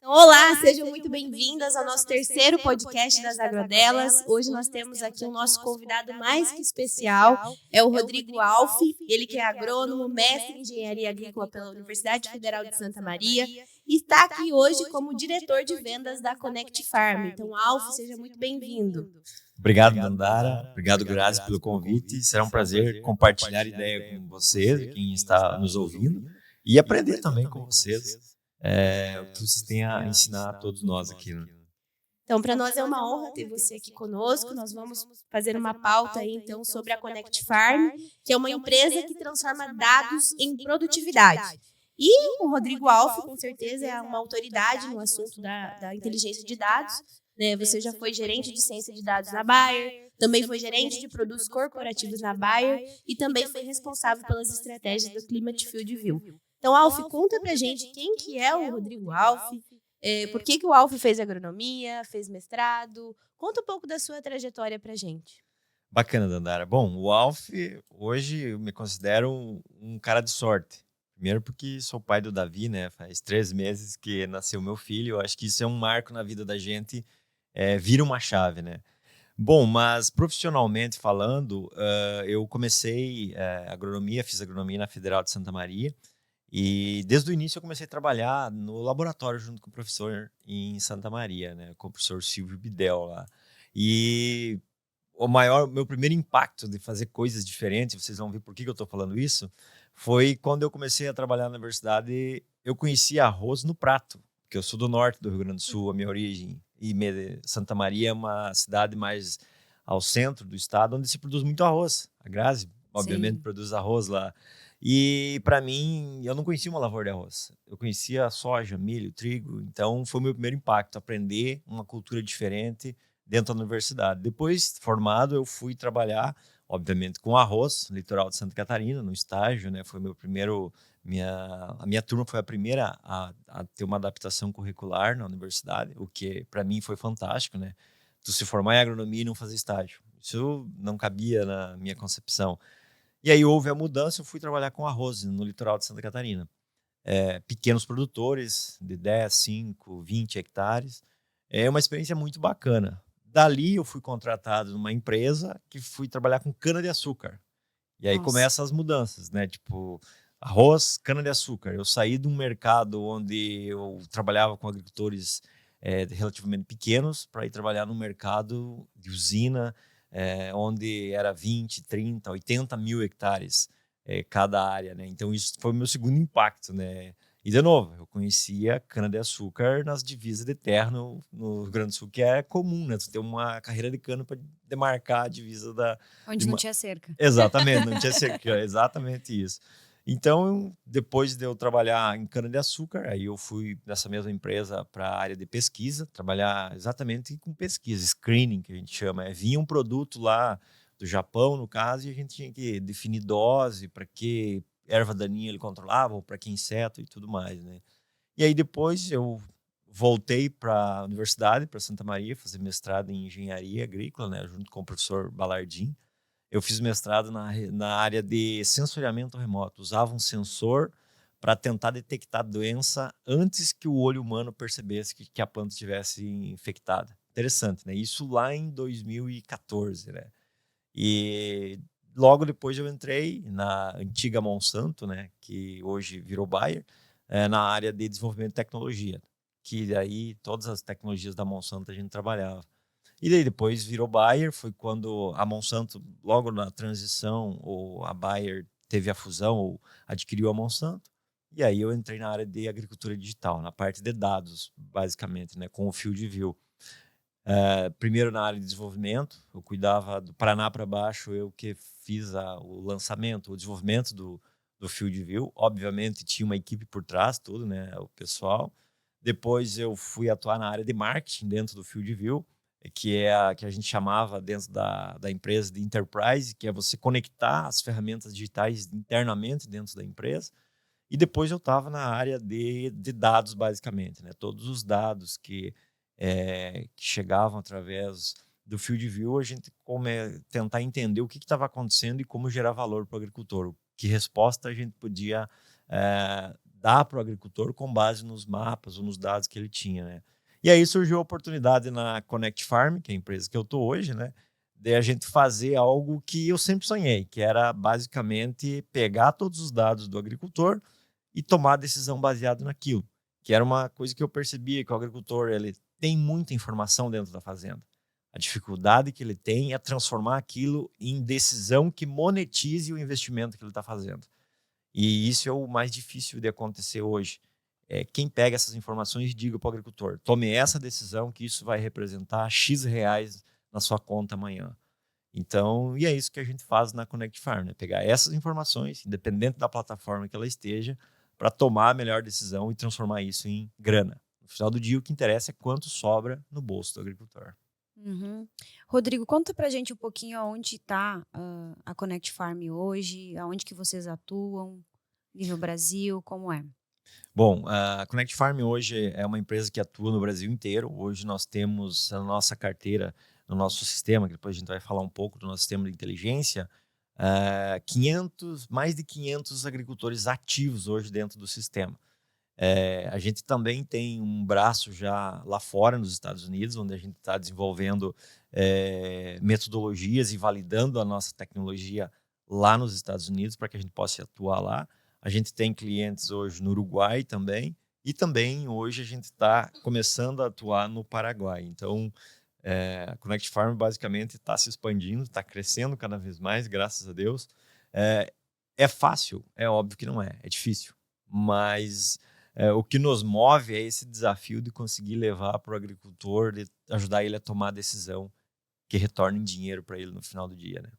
Então, olá, sejam muito bem-vindas ao nosso terceiro podcast das Agrodelas. Hoje nós temos aqui o nosso convidado mais que especial, é o Rodrigo Alfi, ele que é agrônomo, mestre em engenharia agrícola pela Universidade Federal de Santa Maria e está aqui hoje como diretor de vendas da Connect Farm. Então, Alfi, seja muito bem-vindo. Obrigado, Dandara. Obrigado, Grazi, pelo convite. Será um prazer compartilhar ideia com vocês, quem está nos ouvindo, e aprender também com vocês o que vocês têm a ensinar a todos nós aqui. Né? Então, para nós é uma honra ter você aqui conosco. Nós vamos fazer uma pauta aí, então, sobre a Connect Farm, que é uma empresa que transforma dados em produtividade. E o Rodrigo Alfi, com certeza, é uma autoridade no assunto da inteligência de dados. Né? Você já foi gerente de ciência de dados na Bayer, também foi gerente de produtos corporativos na Bayer e também foi responsável pelas estratégias do Climate Field View. Então, Alfi, conta pra gente quem que é o Rodrigo Alfi, por que o Alfi fez agronomia, fez mestrado? Conta um pouco da sua trajetória pra gente. Bacana, Dandara. Bom, o Alfi, hoje eu me considero um cara de sorte. Primeiro porque sou pai do Davi, né? Faz 3 meses que nasceu meu filho. Eu acho que isso é um marco na vida da gente, vira uma chave, né? Bom, mas profissionalmente falando, eu comecei agronomia, fiz agronomia na Federal de Santa Maria. E desde o início eu comecei a trabalhar no laboratório junto com o professor em Santa Maria, né? Com o professor Silvio Bidel lá. E meu primeiro impacto de fazer coisas diferentes, vocês vão ver por que eu estou falando isso, foi quando eu comecei a trabalhar na universidade. Eu conheci arroz no prato, porque eu sou do norte do Rio Grande do Sul, a minha origem. E Santa Maria é uma cidade mais ao centro do estado, onde se produz muito arroz. A Grazi, obviamente, produz arroz lá. E para mim, eu não conhecia uma lavoura de arroz. Eu conhecia soja, milho, trigo. Então, foi o meu primeiro impacto, aprender uma cultura diferente dentro da universidade. Depois, formado, eu fui trabalhar, obviamente, com arroz, no litoral de Santa Catarina, no estágio, né? Foi meu primeiro... A minha turma foi a primeira a ter uma adaptação curricular na universidade, o que para mim foi fantástico, né? Tu se formar em agronomia e não fazer estágio. Isso não cabia na minha concepção. E aí houve a mudança, eu fui trabalhar com arroz no litoral de Santa Catarina. Pequenos produtores de 10, 5, 20 hectares. É uma experiência muito bacana. Dali eu fui contratado numa empresa que fui trabalhar com cana-de-açúcar. E aí começam as mudanças, né? Tipo, arroz, cana-de-açúcar. Eu saí de um mercado onde eu trabalhava com agricultores relativamente pequenos para ir trabalhar num mercado de usina, onde era 20, 30, 80 mil hectares cada área, né? Então isso foi o meu segundo impacto, né? E de novo, eu conhecia cana-de-açúcar nas divisas de terra no Rio Grande do Sul, que é comum, né? Tu ter uma carreira de cana para demarcar a divisa da... Onde não tinha cerca. Exatamente, não tinha cerca, exatamente isso. Então, depois de eu trabalhar em cana-de-açúcar, aí eu fui nessa mesma empresa para a área de pesquisa, trabalhar exatamente com pesquisa, screening, que a gente chama. Vinha um produto lá do Japão, no caso, e a gente tinha que definir dose, para que erva daninha ele controlava, ou para que inseto e tudo mais, né? E aí depois eu voltei para a universidade, para Santa Maria, fazer mestrado em engenharia agrícola, né, junto com o professor Balardim. Eu fiz mestrado na área de sensoriamento remoto. Usava um sensor para tentar detectar doença antes que o olho humano percebesse que a planta estivesse infectada. Interessante, né? Isso lá em 2014, né? E logo depois eu entrei na antiga Monsanto, né? Que hoje virou Bayer, na área de desenvolvimento de tecnologia. Que daí todas as tecnologias da Monsanto a gente trabalhava. E daí depois virou Bayer, foi quando a Monsanto, logo na transição, ou a Bayer teve a fusão, ou adquiriu a Monsanto. E aí eu entrei na área de agricultura digital, na parte de dados, basicamente, né, com o Field View. Primeiro na área de desenvolvimento, eu cuidava do Paraná para baixo, eu que fiz o lançamento, o desenvolvimento do Field View. Obviamente tinha uma equipe por trás, tudo, né, o pessoal. Depois eu fui atuar na área de marketing dentro do Field View, que é a que a gente chamava dentro da empresa de enterprise, que é você conectar as ferramentas digitais internamente dentro da empresa. E depois eu estava na área de dados, basicamente, né? Todos os dados que chegavam através do Field View, a gente tentar entender o que estava acontecendo e como gerar valor para o agricultor. Que resposta a gente podia dar para o agricultor com base nos mapas ou nos dados que ele tinha, né? E aí surgiu a oportunidade na Connect Farm, que é a empresa que eu estou hoje, né? De a gente fazer algo que eu sempre sonhei, que era basicamente pegar todos os dados do agricultor e tomar a decisão baseado naquilo, que era uma coisa que eu percebia que o agricultor ele tem muita informação dentro da fazenda. A dificuldade que ele tem é transformar aquilo em decisão que monetize o investimento que ele está fazendo. E isso é o mais difícil de acontecer hoje. Quem pega essas informações e diga para o agricultor, tome essa decisão que isso vai representar X reais na sua conta amanhã. Então, e é isso que a gente faz na Connect Farm, né? Pegar essas informações, independente da plataforma que ela esteja, para tomar a melhor decisão e transformar isso em grana. No final do dia, o que interessa é quanto sobra no bolso do agricultor. Uhum. Rodrigo, conta pra gente um pouquinho aonde está a Connect Farm hoje, aonde que vocês atuam, nível Brasil, como é? Bom, a Connect Farm hoje é uma empresa que atua no Brasil inteiro. Hoje nós temos a nossa carteira, no nosso sistema, que depois a gente vai falar um pouco do nosso sistema de inteligência, 500, mais de 500 agricultores ativos hoje dentro do sistema. A gente também tem um braço já lá fora, nos Estados Unidos, onde a gente está desenvolvendo metodologias e validando a nossa tecnologia lá nos Estados Unidos para que a gente possa atuar lá. A gente tem clientes hoje no Uruguai também, e também hoje a gente está começando a atuar no Paraguai. Então, a Connect Farm basicamente está se expandindo, está crescendo cada vez mais, graças a Deus. É fácil? É óbvio que não é, é difícil. Mas o que nos move é esse desafio de conseguir levar para o agricultor, de ajudar ele a tomar a decisão que retorne em dinheiro para ele no final do dia, né?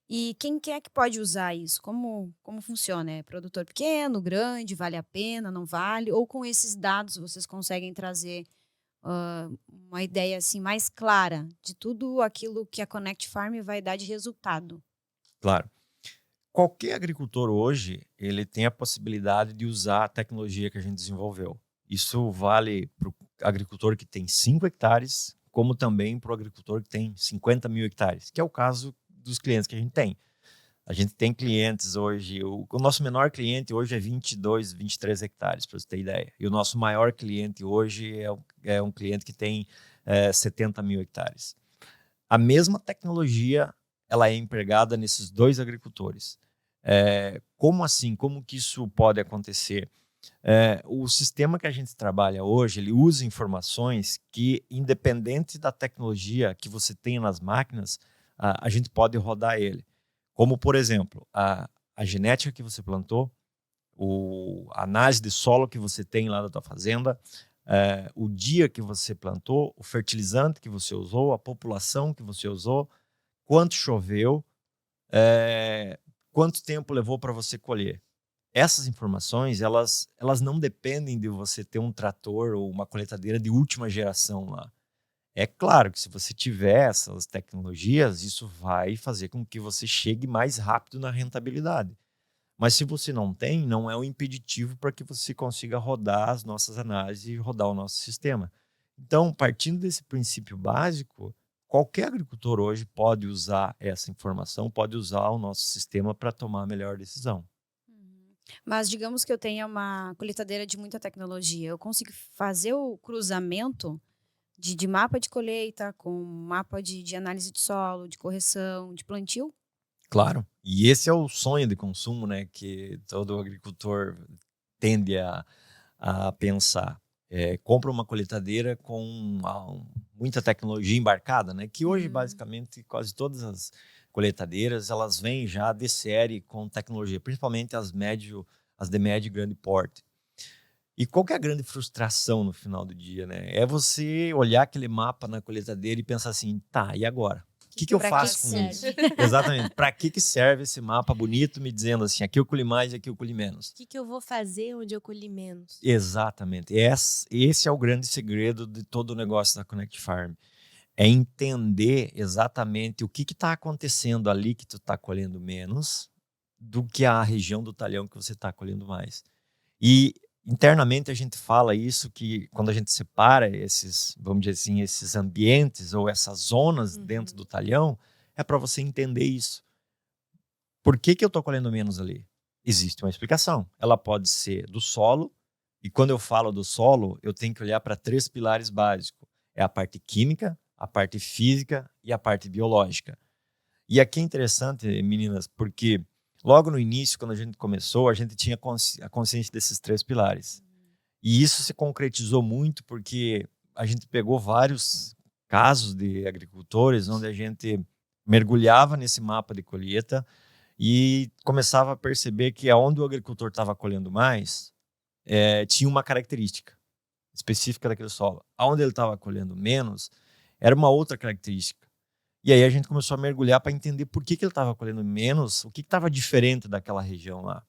E quem é que pode usar isso? Como funciona? É produtor pequeno, grande, vale a pena, não vale? Ou com esses dados vocês conseguem trazer uma ideia assim mais clara de tudo aquilo que a Connect Farm vai dar de resultado? Claro. Qualquer agricultor hoje, ele tem a possibilidade de usar a tecnologia que a gente desenvolveu. Isso vale para o agricultor que tem 5 hectares, como também para o agricultor que tem 50 mil hectares, que é o caso dos clientes que a gente tem. A gente tem clientes hoje, o nosso menor cliente hoje é 22, 23 hectares, para você ter ideia. E o nosso maior cliente hoje é um cliente que tem 70 mil hectares. A mesma tecnologia, ela é empregada nesses dois agricultores. Como assim? Como que isso pode acontecer? O sistema que a gente trabalha hoje, ele usa informações que, independente da tecnologia que você tenha nas máquinas, a gente pode rodar ele. Como, por exemplo, a genética que você plantou, a análise de solo que você tem lá da tua fazenda, o dia que você plantou, o fertilizante que você usou, a população que você usou, quanto choveu, quanto tempo levou para você colher. Essas informações, elas não dependem de você ter um trator ou uma colheitadeira de última geração lá. É claro que se você tiver essas tecnologias, isso vai fazer com que você chegue mais rápido na rentabilidade. Mas se você não tem, não é um impeditivo para que você consiga rodar as nossas análises e rodar o nosso sistema. Então, partindo desse princípio básico, qualquer agricultor hoje pode usar essa informação, pode usar o nosso sistema para tomar a melhor decisão. Mas digamos que eu tenha uma colheitadeira de muita tecnologia, eu consigo fazer o cruzamento de mapa de colheita com mapa de análise de solo, de correção, de plantio? Claro. E esse é o sonho de consumo, né, que todo agricultor tende a pensar. Compra uma colheitadeira com muita tecnologia embarcada, né, que hoje basicamente quase todas as colheitadeiras elas vêm já de série com tecnologia, principalmente as de médio e grande porte. E qual que é a grande frustração no final do dia, né? É você olhar aquele mapa na colheitadeira e pensar assim, tá, e agora? O que eu faço com isso? Exatamente. Para que serve esse mapa bonito me dizendo assim, aqui eu colhi mais e aqui eu colhi menos? O que eu vou fazer onde eu colhi menos? Exatamente. Esse é o grande segredo de todo o negócio da Connect Farm. É entender exatamente o que está acontecendo ali que tu está colhendo menos do que a região do talhão que você está colhendo mais. E internamente a gente fala isso, que quando a gente separa esses, vamos dizer assim, esses ambientes ou essas zonas dentro do talhão, é para você entender isso. Por que eu estou colhendo menos ali? Existe uma explicação. Ela pode ser do solo, e quando eu falo do solo, eu tenho que olhar para 3 pilares básicos. É a parte química, a parte física e a parte biológica. E aqui é interessante, meninas, porque logo no início, quando a gente começou, a gente tinha a consciência desses 3 pilares. E isso se concretizou muito porque a gente pegou vários casos de agricultores onde a gente mergulhava nesse mapa de colheita e começava a perceber que aonde o agricultor estava colhendo mais, tinha uma característica específica daquele solo. Aonde ele estava colhendo menos, era uma outra característica. E aí a gente começou a mergulhar para entender por que ele estava colhendo menos, o que estava diferente daquela região lá.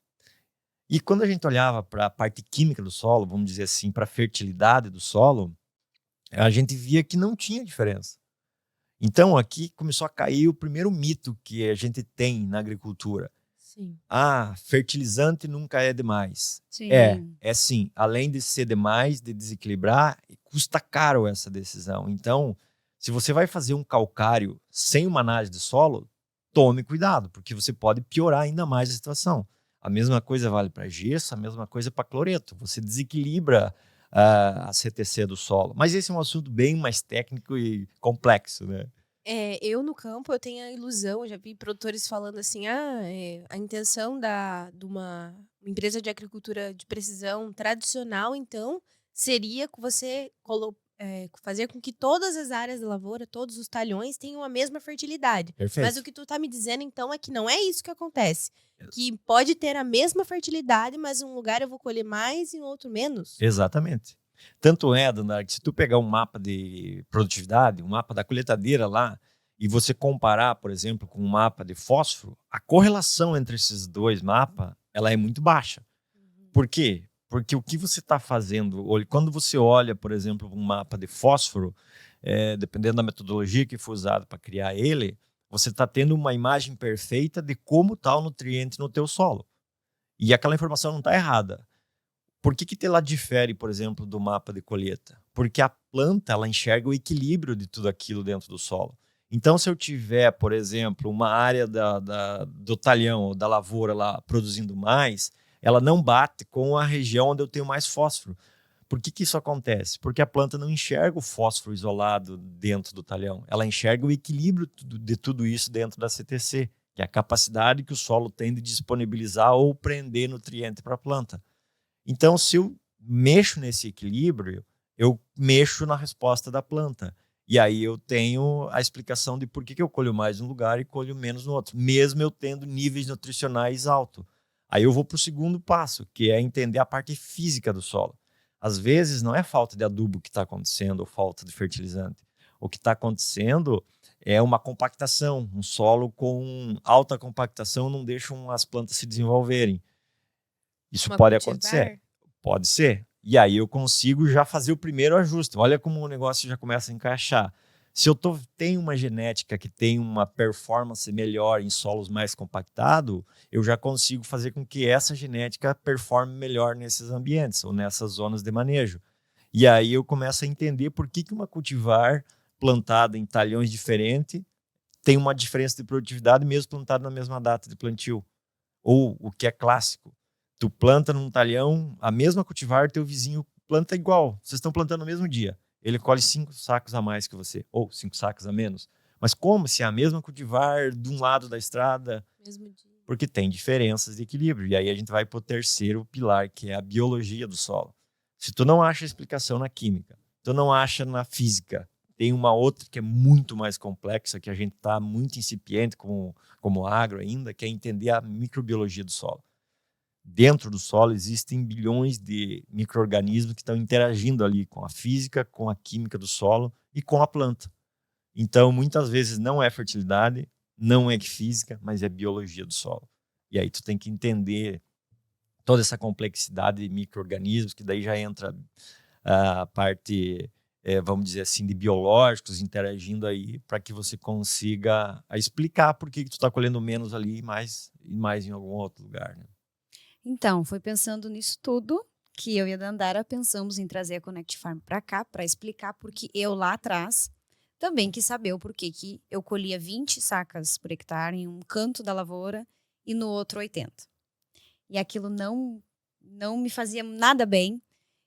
E quando a gente olhava para a parte química do solo, vamos dizer assim, para a fertilidade do solo, a gente via que não tinha diferença. Então aqui começou a cair o primeiro mito que a gente tem na agricultura. Sim. Fertilizante nunca é demais. Sim. É sim. Além de ser demais, de desequilibrar, custa caro essa decisão. Então, se você vai fazer um calcário sem uma análise de solo, tome cuidado, porque você pode piorar ainda mais a situação. A mesma coisa vale para gesso, a mesma coisa para cloreto. Você desequilibra a CTC do solo. Mas esse é um assunto bem mais técnico e complexo, né? Eu no campo, eu tenho a ilusão, já vi produtores falando assim, a intenção de uma empresa de agricultura de precisão tradicional, então, seria você fazer com que todas as áreas da lavoura, todos os talhões tenham a mesma fertilidade. Perfeito. Mas o que tu tá me dizendo, então, é que não é isso que acontece. Que pode ter a mesma fertilidade, mas em um lugar eu vou colher mais e em outro menos. Exatamente. Tanto é, Dandara, que se tu pegar um mapa de produtividade, um mapa da colheitadeira lá, e você comparar, por exemplo, com um mapa de fósforo, a correlação entre esses dois mapas, ela é muito baixa. Por quê? Porque o que você está fazendo, quando você olha, por exemplo, um mapa de fósforo, dependendo da metodologia que for usada para criar ele, você está tendo uma imagem perfeita de como está o nutriente no teu solo. E aquela informação não está errada. Por que ela difere, por exemplo, do mapa de colheita? Porque a planta ela enxerga o equilíbrio de tudo aquilo dentro do solo. Então, se eu tiver, por exemplo, uma área do talhão ou da lavoura lá produzindo mais, ela não bate com a região onde eu tenho mais fósforo. Por que isso acontece? Porque a planta não enxerga o fósforo isolado dentro do talhão. Ela enxerga o equilíbrio de tudo isso dentro da CTC, que é a capacidade que o solo tem de disponibilizar ou prender nutriente para a planta. Então, se eu mexo nesse equilíbrio, eu mexo na resposta da planta. E aí eu tenho a explicação de por que eu colho mais num lugar e colho menos no outro, mesmo eu tendo níveis nutricionais altos. Aí eu vou para o segundo passo, que é entender a parte física do solo. Às vezes não é falta de adubo que está acontecendo ou falta de fertilizante. O que está acontecendo é uma compactação. Um solo com alta compactação não deixa as plantas se desenvolverem. Isso pode acontecer? Pode ser. E aí eu consigo já fazer o primeiro ajuste. Olha como o negócio já começa a encaixar. Se eu tenho uma genética que tem uma performance melhor em solos mais compactados, eu já consigo fazer com que essa genética performe melhor nesses ambientes ou nessas zonas de manejo. E aí eu começo a entender por que uma cultivar plantada em talhões diferentes tem uma diferença de produtividade mesmo plantada na mesma data de plantio. Ou o que é clássico. Tu planta num talhão, a mesma cultivar, teu vizinho planta igual. Vocês estão plantando no mesmo dia. Ele colhe 5 sacos a mais que você, ou 5 sacos a menos. Mas como se é a mesma cultivar de um lado da estrada? Mesmo dia. Porque tem diferenças de equilíbrio. E aí a gente vai para o terceiro pilar, que é a biologia do solo. Se tu não acha explicação na química, tu não acha na física, tem uma outra que é muito mais complexa, que a gente está muito incipiente como agro ainda, que é entender a microbiologia do solo. Dentro do solo existem bilhões de micro-organismos que estão interagindo ali com a física, com a química do solo e com a planta. Então, muitas vezes não é fertilidade, não é física, mas é biologia do solo. E aí tu tem que entender toda essa complexidade de micro-organismos, que daí já entra a parte, vamos dizer assim, de biológicos interagindo aí para que você consiga explicar por que tu está colhendo menos ali e mais em algum outro lugar, né? Então, foi pensando nisso tudo que eu e a Dandara pensamos em trazer a Connect Farm para cá, para explicar porque eu lá atrás também quis saber o porquê que eu colhia 20 sacas por hectare em um canto da lavoura e no outro 80. E aquilo não me fazia nada bem.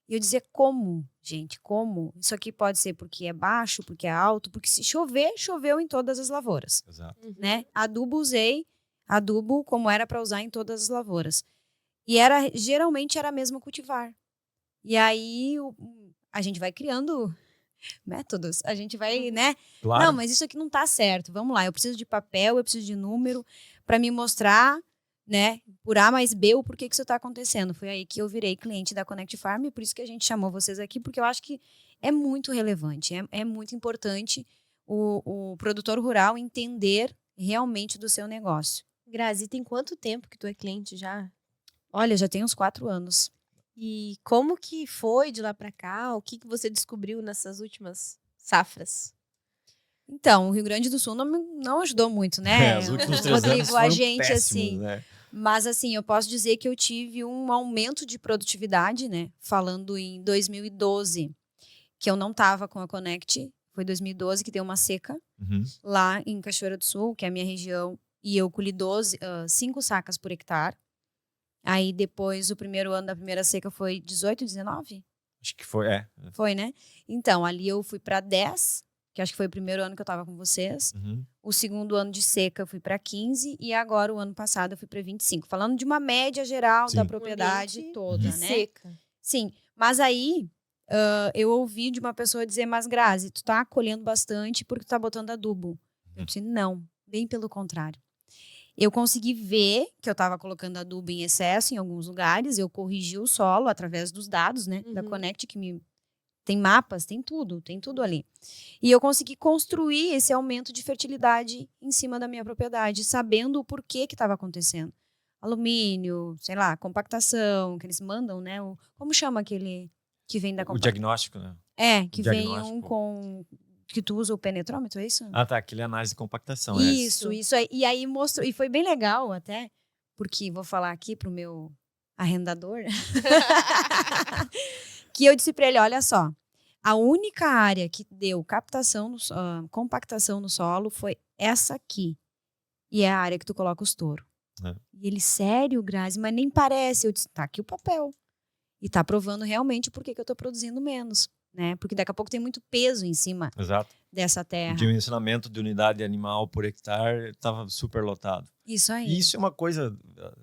E eu dizia, como, gente, como? Isso aqui pode ser porque é baixo, porque é alto, porque se chover, choveu em todas as lavouras, Exato. né? Adubo usei, adubo como era para usar em todas as lavouras. E geralmente era mesmo cultivar. E aí a gente vai criando métodos, a gente vai, né? Claro. Não, mas isso aqui não tá certo. Vamos lá, eu preciso de papel, eu preciso de número para me mostrar, né, por A mais B, o porquê que isso está acontecendo. Foi aí que eu virei cliente da Connect Farm, e por isso que a gente chamou vocês aqui, porque eu acho que é muito relevante, é muito importante o produtor rural entender realmente do seu negócio. Grazi, tem quanto tempo que tu é cliente já? Olha, já tem uns 4 anos. E como que foi de lá para cá? O que você descobriu nessas últimas safras? Então, o Rio Grande do Sul não ajudou muito, né? Os últimos 3 Rodrigo, anos foram a gente, péssimos, assim. né? Mas, assim, eu posso dizer que eu tive um aumento de produtividade, né? Falando em 2012, que eu não estava com a Connect. Foi 2012 que deu uma seca lá em Cachoeira do Sul, que é a minha região. E eu colhi 5 sacas por hectare. Aí, depois, o primeiro ano da primeira seca foi 18, 19? Acho que foi, Foi, né? Então, ali eu fui para 10, que acho que foi o primeiro ano que eu estava com vocês. O segundo ano de seca eu fui para 15 e agora o ano passado eu fui para 25. Falando de uma média geral da propriedade toda, né? Seca. Sim, mas aí eu ouvi de uma pessoa dizer, mas Grazi, tu tá colhendo bastante porque tu tá botando adubo. Eu disse, não, bem pelo contrário. Eu consegui ver que eu estava colocando adubo em excesso em alguns lugares, eu corrigi o solo através dos dados, né, da Connect, que tem mapas, tem tudo ali. E eu consegui construir esse aumento de fertilidade em cima da minha propriedade, sabendo o porquê que estava acontecendo. Alumínio, sei lá, compactação, que eles mandam, né? Como chama aquele que vem da O diagnóstico, né? Que vem com... Que tu usa o penetrômetro, é isso? Ah, tá. Aquele é análise de compactação. Isso aí. E aí mostrou, e foi bem legal até, porque vou falar aqui pro meu arrendador, que eu disse para ele, olha só, a única área que deu compactação no solo foi essa aqui. E é a área que tu coloca os touros. E ele, sério, Grazi, mas nem parece. Eu disse, tá aqui o papel. E tá provando realmente por que eu tô produzindo menos. Né? Porque daqui a pouco tem muito peso em cima dessa terra. O dimensionamento de unidade animal por hectare estava super lotado. Isso aí. E isso é uma coisa,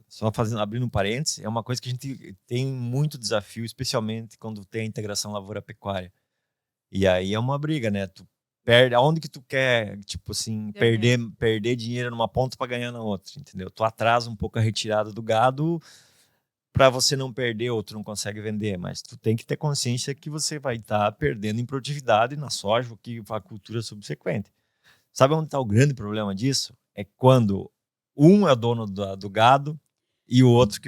só abrindo um parênteses, é uma coisa que a gente tem muito desafio, especialmente quando tem a integração lavoura-pecuária. E aí é uma briga, né? Tu perde, aonde que tu quer, tipo assim, perder dinheiro numa ponta para ganhar na outra, entendeu? Tu atrasa um pouco a retirada do gado para você não perder ou tu não consegue vender, mas tu tem que ter consciência que você vai estar perdendo em produtividade na soja, que a cultura subsequente. Sabe onde está o grande problema disso? É quando um é dono do gado e o outro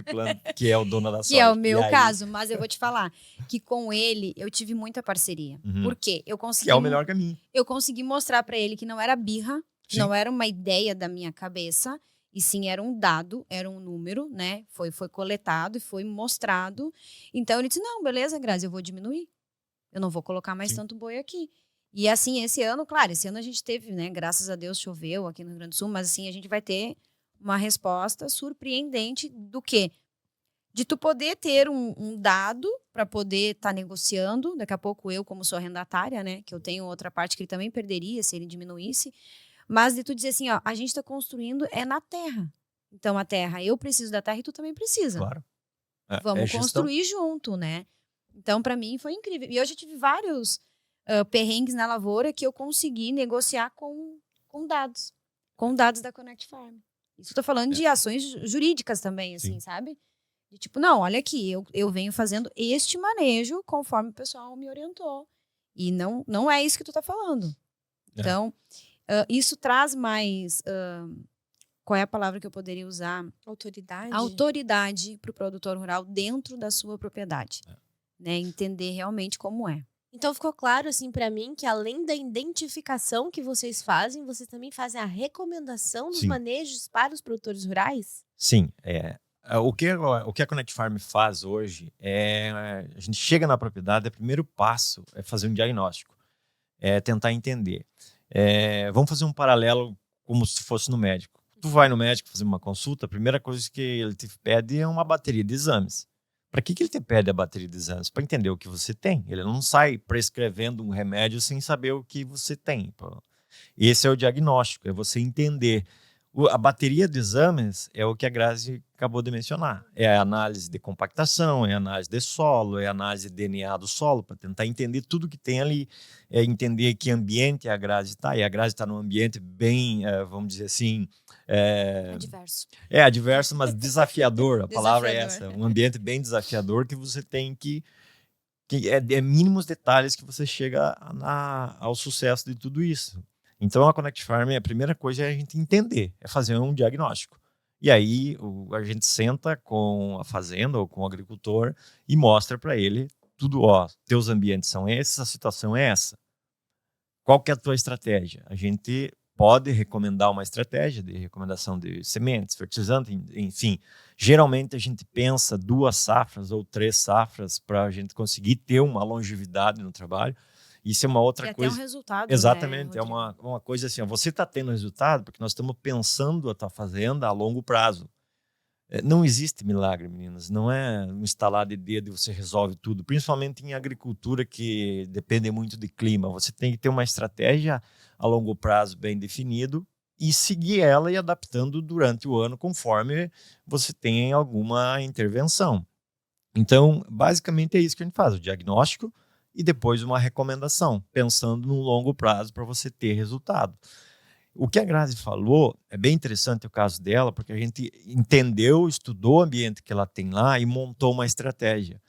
que é o dono da soja. Que é o meu caso, mas eu vou te falar que com ele eu tive muita parceria. Por quê? Que é o melhor caminho. Eu consegui mostrar para ele que não era birra, não era uma ideia da minha cabeça, e sim era um dado, era um número, né? Foi coletado e foi mostrado. Então ele disse, não, beleza, Grazi, eu vou diminuir. Eu não vou colocar mais tanto boi aqui. E assim, esse ano a gente teve, né? Graças a Deus choveu aqui no Rio Grande do Sul, mas assim, a gente vai ter uma resposta surpreendente do quê? De tu poder ter um dado para poder estar negociando. Daqui a pouco eu, como sou arrendatária, né? Que eu tenho outra parte que ele também perderia se ele diminuísse. Mas de tu dizer assim, ó, a gente está construindo na terra. Então, a terra, eu preciso da terra e tu também precisa. Claro. Vamos construir junto, né? Então, para mim, foi incrível. E eu já tive vários perrengues na lavoura que eu consegui negociar com dados. Com dados da Connect Farm. Isso eu tô falando de ações jurídicas também, assim, sabe? De tipo, não, olha aqui, eu venho fazendo este manejo conforme o pessoal me orientou. E não é isso que tu tá falando. Então... isso traz mais, qual é a palavra que eu poderia usar? Autoridade para o produtor rural dentro da sua propriedade. Né? Entender realmente como é. Então ficou claro assim para mim que além da identificação que vocês também fazem a recomendação dos manejos para os produtores rurais? Sim. O que a Connect Farm faz hoje a gente chega na propriedade, o primeiro passo é fazer um diagnóstico. É tentar entender. Vamos fazer um paralelo como se fosse no médico. Tu vai no médico fazer uma consulta, a primeira coisa que ele te pede é uma bateria de exames. Para que ele te pede a bateria de exames? Para entender o que você tem. Ele não sai prescrevendo um remédio sem saber o que você tem. Esse é o diagnóstico, é você entender. A bateria de exames é o que a Grazi acabou de mencionar. É a análise de compactação, é a análise de solo, é a análise de DNA do solo, para tentar entender tudo que tem ali, é entender que ambiente a Grazi está. E a Grazi está num ambiente bem, vamos dizer assim... Adverso. Adverso, mas desafiador. A palavra é Desafiador. essa. Um ambiente bem desafiador que você tem que é mínimos detalhes que você chega ao sucesso de tudo isso. Então, a Connect Farm, a primeira coisa é a gente entender, é fazer um diagnóstico. E aí, a gente senta com a fazenda ou com o agricultor e mostra para ele tudo, teus ambientes são esses, a situação é essa. Qual que é a tua estratégia? A gente pode recomendar uma estratégia de recomendação de sementes, fertilizantes, enfim. Geralmente, a gente pensa 2 safras ou 3 safras para a gente conseguir ter uma longevidade no trabalho. Isso é uma outra coisa. Até um resultado. Exatamente, né, é uma coisa assim, você está tendo resultado porque nós estamos pensando a tua fazenda a longo prazo. Não existe milagre, meninas, não é um estalar de dedo e você resolve tudo, principalmente em agricultura que depende muito de clima. Você tem que ter uma estratégia a longo prazo bem definido e seguir ela e adaptando durante o ano conforme você tem alguma intervenção. Então, basicamente é isso que a gente faz, o diagnóstico, e depois uma recomendação, pensando no longo prazo para você ter resultado. O que a Grazi falou é bem interessante o caso dela, porque a gente entendeu, estudou o ambiente que ela tem lá e montou uma estratégia.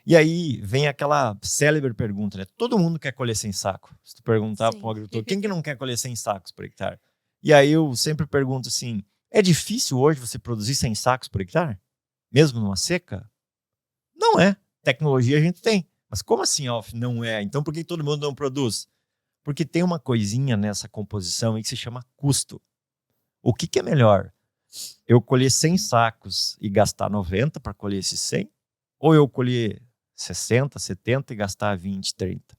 E aí vem aquela célebre pergunta, né? Todo mundo quer colher 100 sacos. Se tu perguntar para um agricultor, quem que não quer colher 100 sacos por hectare? E aí eu sempre pergunto assim, é difícil hoje você produzir 100 sacos por hectare? Mesmo numa seca? Não é. Tecnologia a gente tem. Mas como assim, Alf, não é? Então por que todo mundo não produz? Porque tem uma coisinha nessa composição aí que se chama custo. O que é melhor? Eu colher 100 sacos e gastar 90 para colher esses 100? Ou eu colher 60, 70 e gastar 20, 30?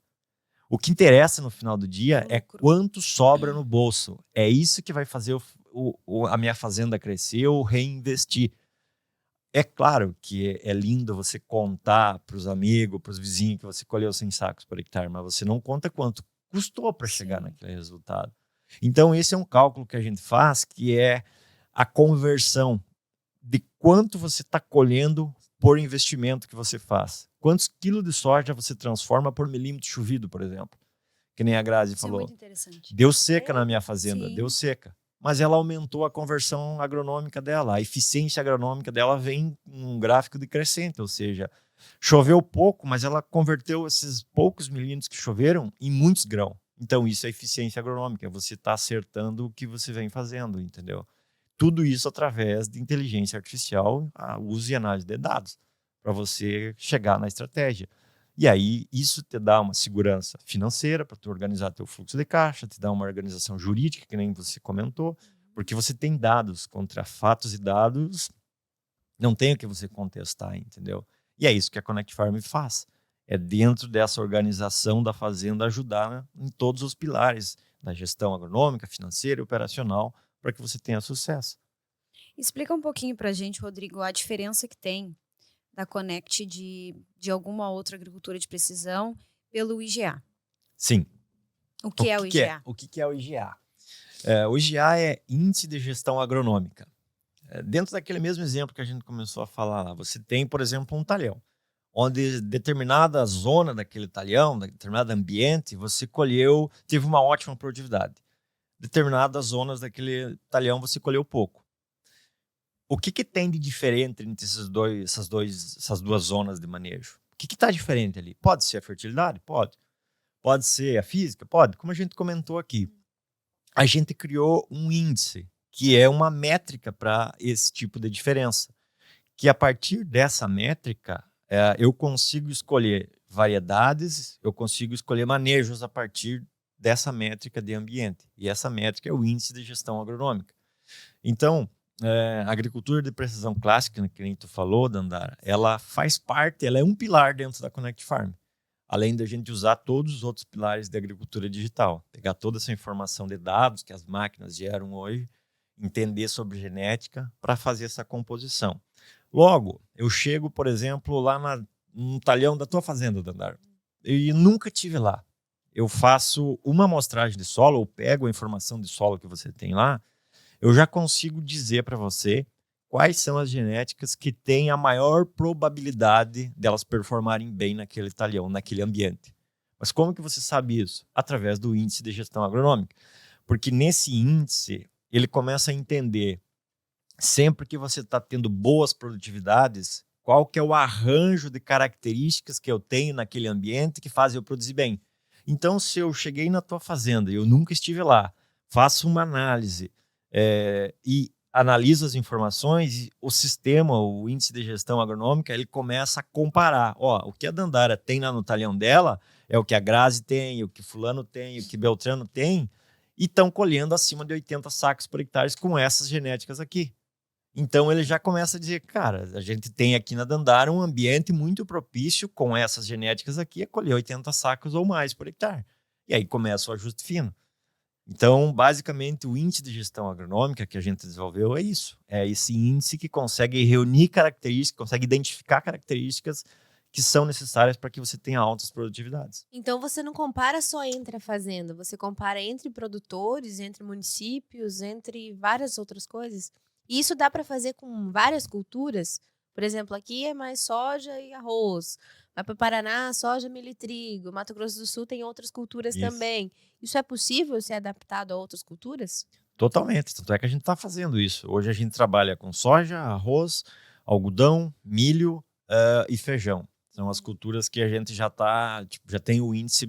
O que interessa no final do dia é quanto sobra no bolso. É isso que vai fazer a minha fazenda crescer ou reinvestir. É claro que é lindo você contar para os amigos, para os vizinhos que você colheu 100 sacos por hectare, mas você não conta quanto custou para chegar naquele resultado. Então, esse é um cálculo que a gente faz, que é a conversão de quanto você está colhendo por investimento que você faz. Quantos quilos de soja você transforma por milímetro chovido, por exemplo? Que nem a Grazi falou. É muito interessante. Deu seca na minha fazenda, Sim. deu seca. Mas ela aumentou a conversão agronômica dela. A eficiência agronômica dela vem num gráfico decrescente, ou seja, choveu pouco, mas ela converteu esses poucos milímetros que choveram em muitos grãos. Então, isso é eficiência agronômica. Você está acertando o que você vem fazendo, entendeu? Tudo isso através de inteligência artificial, uso e análise de dados, para você chegar na estratégia. E aí, isso te dá uma segurança financeira para tu organizar teu fluxo de caixa, te dá uma organização jurídica, que nem você comentou, porque você tem dados contra fatos e dados, não tem o que você contestar, entendeu? E é isso que a Connect Farm faz. É dentro dessa organização da fazenda ajudar em todos os pilares da gestão agronômica, financeira e operacional para que você tenha sucesso. Explica um pouquinho para a gente, Rodrigo, a diferença que tem da Connect de alguma outra agricultura de precisão pelo IGA. Sim. O que é o IGA? O que é o IGA? O IGA é Índice de Gestão Agronômica. Dentro daquele mesmo exemplo que a gente começou a falar lá, você tem, por exemplo, um talhão, onde determinada zona daquele talhão, determinado ambiente, você teve uma ótima produtividade. Determinadas zonas daquele talhão você colheu pouco. O que tem de diferente entre essas duas zonas de manejo? O que está diferente ali? Pode ser a fertilidade? Pode. Pode ser a física? Pode. Como a gente comentou aqui, a gente criou um índice, que é uma métrica para esse tipo de diferença. Que a partir dessa métrica, eu consigo escolher variedades, eu consigo escolher manejos a partir dessa métrica de ambiente. E essa métrica é o Índice de Gestão Agronômica. Então, a agricultura de precisão clássica, que nem tu falou, Dandara, ela faz parte, ela é um pilar dentro da Connect Farm. Além da gente usar todos os outros pilares da agricultura digital. Pegar toda essa informação de dados que as máquinas geram hoje entender sobre genética para fazer essa composição. Logo, eu chego, por exemplo, lá no talhão da tua fazenda, Dandara, e nunca tive lá. Eu faço uma amostragem de solo, ou pego a informação de solo que você tem lá, eu já consigo dizer para você quais são as genéticas que têm a maior probabilidade delas performarem bem naquele talhão, naquele ambiente. Mas como que você sabe isso? Através do índice de gestão agronômica. Porque nesse índice, ele começa a entender, sempre que você está tendo boas produtividades, qual que é o arranjo de características que eu tenho naquele ambiente que fazem eu produzir bem. Então, se eu cheguei na tua fazenda e eu nunca estive lá, faço uma análise e analiso as informações, o sistema, o índice de gestão agronômica, ele começa a comparar. O que a Dandara tem lá no talhão dela é o que a Grazi tem, o que fulano tem, o que Beltrano tem, e estão colhendo acima de 80 sacos por hectare com essas genéticas aqui. Então ele já começa a dizer, cara, a gente tem aqui na Dandara um ambiente muito propício com essas genéticas aqui a colher 80 sacos ou mais por hectare. E aí começa o ajuste fino. Então, basicamente, o índice de gestão agronômica que a gente desenvolveu é isso. É esse índice que consegue reunir características, consegue identificar características que são necessárias para que você tenha altas produtividades. Então, você não compara só entre a fazenda, você compara entre produtores, entre municípios, entre várias outras coisas. E isso dá para fazer com várias culturas. Por exemplo, aqui é mais soja e arroz. Vai para o Paraná, soja, milho e trigo. Mato Grosso do Sul tem outras culturas também. Isso é possível ser adaptado a outras culturas? Totalmente. Tanto é que a gente está fazendo isso. Hoje a gente trabalha com soja, arroz, algodão, milho e feijão. São as culturas que a gente já tem o índice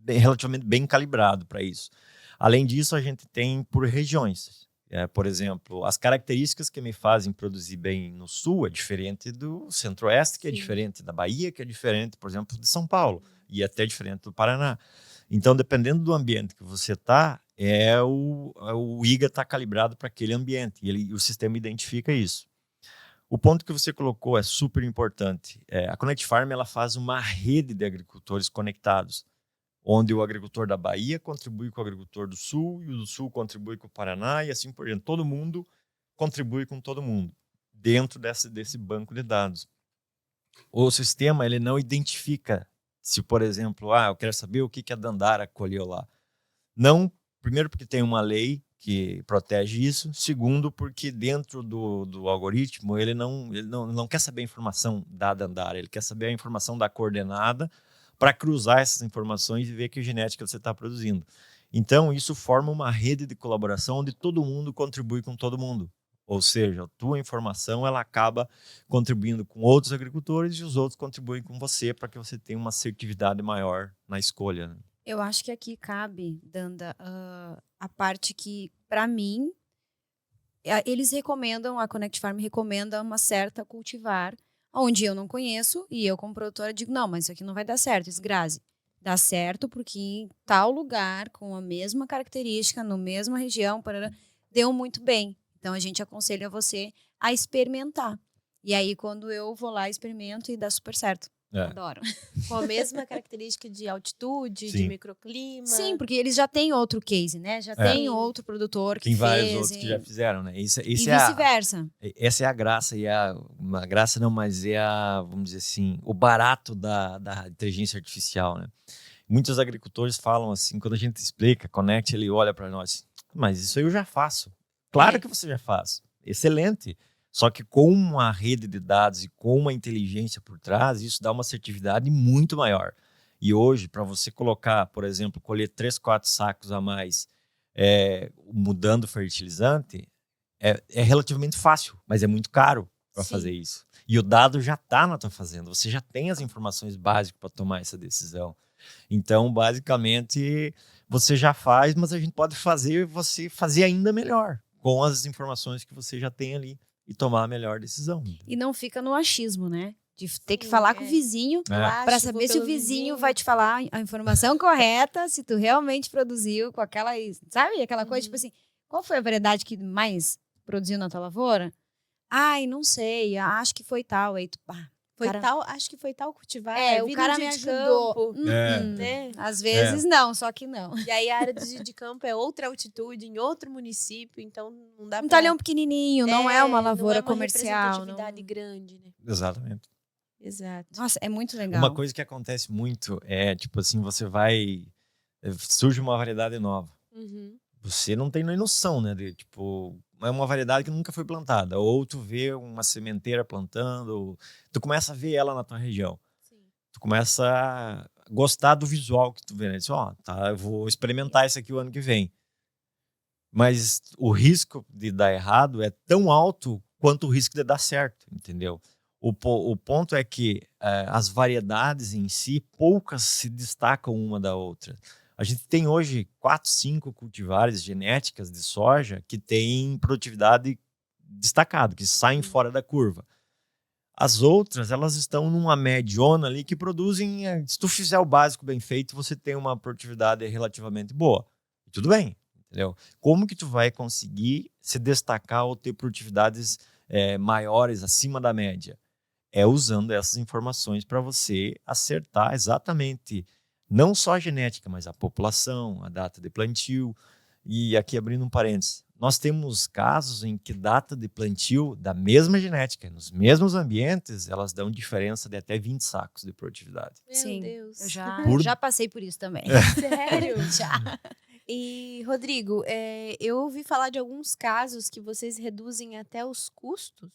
relativamente bem calibrado para isso. Além disso, a gente tem por regiões. Por exemplo, as características que me fazem produzir bem no sul é diferente do centro-oeste, que é diferente da Bahia, que é diferente, por exemplo, de São Paulo, e até diferente do Paraná. Então, dependendo do ambiente que você está, o IGA está calibrado para aquele ambiente, e o sistema identifica isso. O ponto que você colocou é super importante. A Connect Farm ela faz uma rede de agricultores conectados, onde o agricultor da Bahia contribui com o agricultor do Sul, e o do Sul contribui com o Paraná, e assim por diante. Todo mundo contribui com todo mundo, dentro desse banco de dados. O sistema ele não identifica se, por exemplo, eu quero saber o que a Dandara colheu lá. Não, primeiro porque tem uma lei que protege isso. Segundo, porque dentro do algoritmo, ele não quer saber a informação da Dandara, ele quer saber a informação da coordenada para cruzar essas informações e ver que genética você está produzindo. Então, isso forma uma rede de colaboração onde todo mundo contribui com todo mundo. Ou seja, a tua informação ela acaba contribuindo com outros agricultores e os outros contribuem com você para que você tenha uma assertividade maior na escolha. Né? Eu acho que aqui cabe, Danda, a parte que, para mim, eles recomendam, a Connect Farm recomenda uma certa cultivar, onde eu não conheço, e eu como produtora digo, não, mas isso aqui não vai dar certo, esse Grazi. Dá certo porque em tal lugar, com a mesma característica, na mesma região, deu muito bem. Então, a gente aconselha você a experimentar. E aí, quando eu vou lá, experimento e dá super certo. Adoro. Com a mesma característica de altitude, Sim. de microclima. Sim, porque eles já têm outro case, né? Já tem outro produtor que tem fez. Tem vários outros que já fizeram, né? Isso e vice-versa. Essa é a graça, uma graça não, mas vamos dizer assim, o barato da inteligência artificial, né? Muitos agricultores falam assim, quando a gente explica, Connect, ele olha para nós, mas isso aí eu já faço. Claro que você já faz. Excelente. Só que com uma rede de dados e com uma inteligência por trás, isso dá uma assertividade muito maior. E hoje, para você colocar, por exemplo, colher 3, 4 sacos a mais mudando o fertilizante, é relativamente fácil, mas é muito caro para fazer isso. E o dado já está na tua fazenda. Você já tem as informações básicas para tomar essa decisão. Então, basicamente, você já faz, mas a gente pode fazer você fazer ainda melhor com as informações que você já tem ali e tomar a melhor decisão. E não fica no achismo, né? De ter que falar com o vizinho para saber se o vizinho vai te falar a informação correta, se tu realmente produziu com aquela, sabe? Aquela coisa, tipo assim, qual foi a variedade que mais produziu na tua lavoura? Ai, não sei, acho que foi tal. Aí tu, Acho que foi tal cultivar. o vi cara no me dia de ajudou. campo, né? Às vezes não, só que não. E aí a área do dia de campo é outra altitude, em outro município, então não dá Um pra... talhão pequenininho, não é uma lavoura não é uma comercial. representatividade grande, né? Exatamente. Exato. Nossa, é muito legal. Uma coisa que acontece muito é, tipo assim, surge uma variedade nova. Uhum. Você não tem nem noção, né? Tipo, é uma variedade que nunca foi plantada. Ou tu vê uma sementeira plantando, tu começa a ver ela na tua região. Sim. Tu começa a gostar do visual que tu vê, né? Diz, tá, eu vou experimentar isso aqui o ano que vem. Mas o risco de dar errado é tão alto quanto o risco de dar certo, entendeu? O ponto é que as variedades em si, poucas se destacam uma da outra. A gente tem hoje 4, 5 cultivares genéticas de soja que têm produtividade destacada, que saem fora da curva. As outras, elas estão numa mediona ali que produzem, se tu fizer o básico bem feito, você tem uma produtividade relativamente boa. Tudo bem, entendeu? Como que tu vai conseguir se destacar ou ter produtividades maiores, acima da média? É usando essas informações para você acertar exatamente não só a genética, mas a população, a data de plantio. E aqui abrindo um parênteses, nós temos casos em que data de plantio da mesma genética, nos mesmos ambientes, elas dão diferença de até 20 sacos de produtividade. Meu Sim, Deus. eu já passei por isso também. Sério? Já. E, Rodrigo, eu ouvi falar de alguns casos que vocês reduzem até os custos.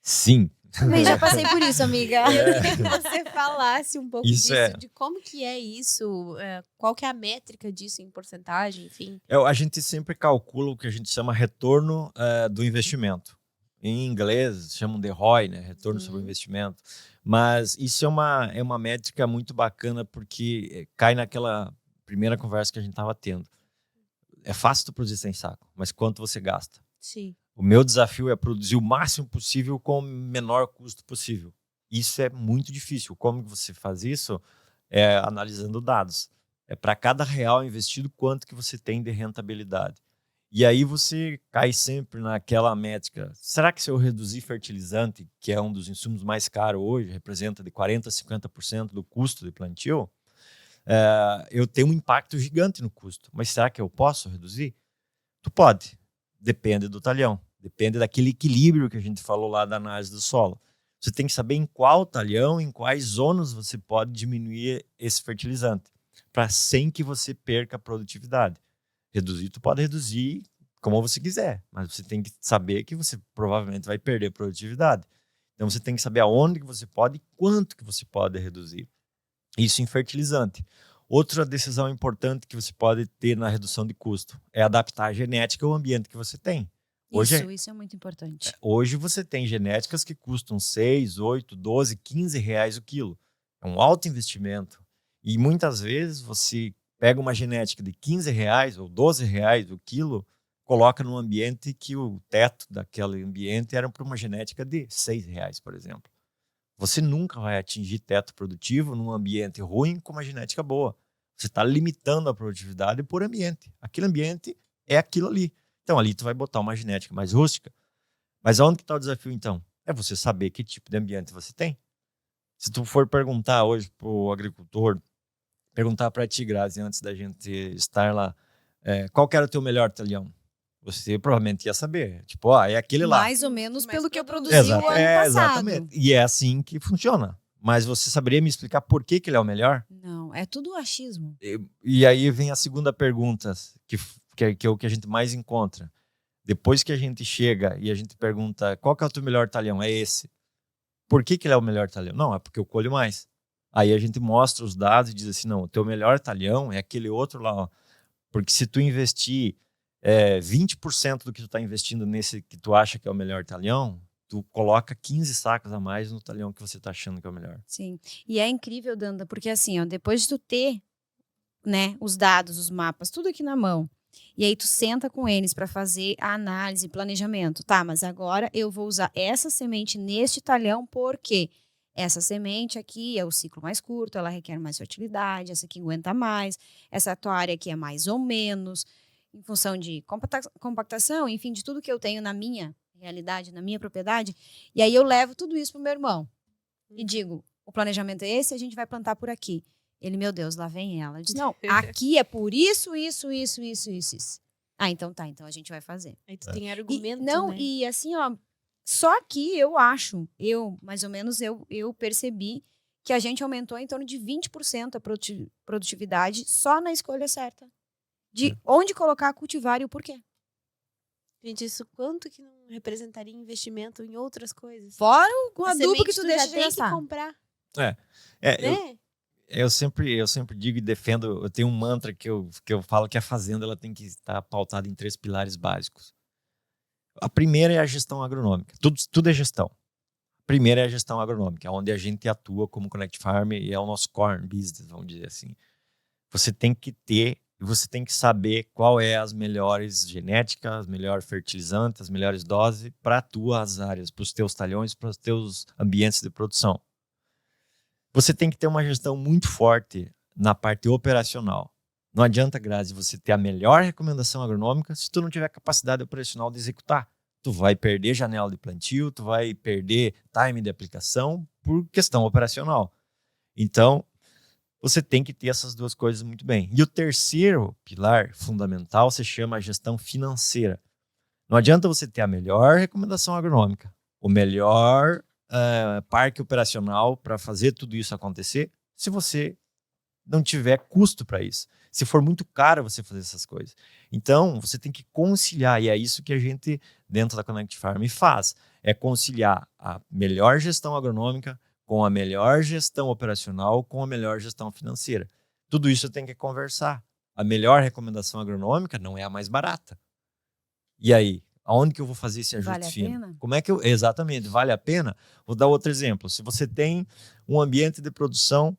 Sim. Também já passei por isso, amiga. Eu queria que você falasse um pouco Isso disso, de como que é isso, qual que é a métrica disso em porcentagem, enfim. A gente sempre calcula o que a gente chama retorno do investimento. Em inglês, chamam de ROI, né? Retorno sobre o investimento. Mas isso é uma métrica muito bacana porque cai naquela primeira conversa que a gente estava tendo. É fácil tu produzir 100 sacos, mas quanto você gasta? Sim. O meu desafio é produzir o máximo possível com o menor custo possível. Isso é muito difícil. Como você faz isso? É analisando dados. É para cada real investido, quanto que você tem de rentabilidade. E aí você cai sempre naquela métrica. Será que se eu reduzir fertilizante, que é um dos insumos mais caros hoje, representa de 40% a 50% do custo de plantio, eu tenho um impacto gigante no custo. Mas será que eu posso reduzir? Tu pode. Depende do talhão. Depende daquele equilíbrio que a gente falou lá da análise do solo. Você tem que saber em qual talhão, em quais zonas você pode diminuir esse fertilizante, para sem que você perca a produtividade. Reduzir, tu pode reduzir como você quiser, mas você tem que saber que você provavelmente vai perder produtividade. Então você tem que saber aonde que você pode e quanto que você pode reduzir. Isso em fertilizante. Outra decisão importante que você pode ter na redução de custo é adaptar a genética ao ambiente que você tem. Isso é muito importante. Hoje você tem genéticas que custam 6, 8, 12, 15 reais o quilo. É um alto investimento. E muitas vezes você pega uma genética de 15 reais ou 12 reais o quilo, coloca num ambiente que o teto daquele ambiente era para uma genética de 6 reais, por exemplo. Você nunca vai atingir teto produtivo num ambiente ruim com uma genética boa. Você está limitando a produtividade por ambiente. Aquele ambiente é aquilo ali. Então, ali tu vai botar uma genética mais rústica. Mas aonde que está o desafio, então? É você saber que tipo de ambiente você tem. Se tu for perguntar hoje para o agricultor, perguntar para ti, Grazi, antes da gente estar lá, qual que era o teu melhor talhão? Você provavelmente ia saber. Tipo, é aquele lá. Mais ou menos pelo que eu produzi o ano passado. Exatamente. E é assim que funciona. Mas você saberia me explicar por que ele é o melhor? Não, é tudo achismo. E aí vem a segunda pergunta, que é o que a gente mais encontra. Depois que a gente chega e a gente pergunta qual que é o teu melhor talhão? É esse. Por que ele é o melhor talhão? Não, é porque eu colho mais. Aí a gente mostra os dados e diz assim, não, o teu melhor talhão é aquele outro lá. Ó. Porque se tu investir 20% do que tu está investindo nesse que tu acha que é o melhor talhão, tu coloca 15 sacos a mais no talhão que você está achando que é o melhor. Sim. E é incrível, Danda, porque assim, ó, depois de tu ter, né, os dados, os mapas, tudo aqui na mão, e aí tu senta com eles para fazer a análise, planejamento. Tá, mas agora eu vou usar essa semente neste talhão porque essa semente aqui é o ciclo mais curto, ela requer mais fertilidade, essa aqui aguenta mais, essa tua área aqui é mais ou menos, em função de compactação, enfim, de tudo que eu tenho na minha realidade, na minha propriedade. E aí eu levo tudo isso pro meu irmão. e digo, o planejamento é esse, a gente vai plantar por aqui. Ele, meu Deus, lá vem ela. Eu disse, não, aqui é por isso. Ah, então tá, então a gente vai fazer. Aí tu tem argumento, Não, né? e assim, ó, só aqui eu acho, mais ou menos, eu percebi que a gente aumentou em torno de 20% a produtividade só na escolha certa. De onde colocar, cultivar e o porquê. Gente, isso quanto que não representaria investimento em outras coisas? Fora o A adubo que semente tu tu deixa já de tem gastar. que comprar, né? Eu sempre digo e defendo, eu tenho um mantra que eu falo que a fazenda ela tem que estar pautada em 3 pilares básicos. A primeira é a gestão agronômica. Tudo é gestão. A primeira é a gestão agronômica, onde a gente atua como Connect Farm e é o nosso core business, vamos dizer assim. Você tem que ter e você tem que saber qual é as melhores genéticas, as melhores fertilizantes, as melhores doses para as tuas áreas, para os teus talhões, para os teus ambientes de produção. Você tem que ter uma gestão muito forte na parte operacional. Não adianta, Grazi, você ter a melhor recomendação agronômica se tu não tiver capacidade operacional de executar. Tu vai perder janela de plantio, tu vai perder time de aplicação por questão operacional. Então, você tem que ter essas duas coisas muito bem. E o terceiro pilar fundamental se chama gestão financeira. Não adianta você ter a melhor recomendação agronômica, o melhor parque operacional para fazer tudo isso acontecer, se você não tiver custo para isso. Se for muito caro você fazer essas coisas. Então, você tem que conciliar, e é isso que a gente, dentro da Connect Farm, faz. É conciliar a melhor gestão agronômica com a melhor gestão operacional, com a melhor gestão financeira. Tudo isso tem que conversar. A melhor recomendação agronômica não é a mais barata. E aí? Aonde que eu vou fazer esse ajuste fino? Vale a pena? Como é que exatamente, vale a pena? Vou dar outro exemplo. Se você tem um ambiente de produção,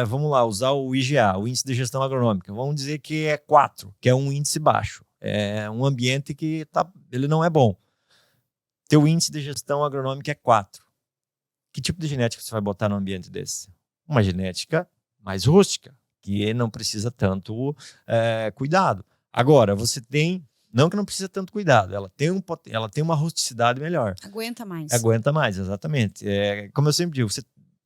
vamos lá, usar o IGA, o Índice de Gestão Agronômica. Vamos dizer que é 4, que é um índice baixo. É um ambiente que ele não é bom. Teu índice de gestão agronômica é 4. Que tipo de genética você vai botar no ambiente desse? Uma genética mais rústica, que não precisa tanto cuidado. Agora, você tem... Não que não precisa tanto cuidado, ela tem uma rusticidade melhor. Aguenta mais. Aguenta mais, exatamente. Como eu sempre digo,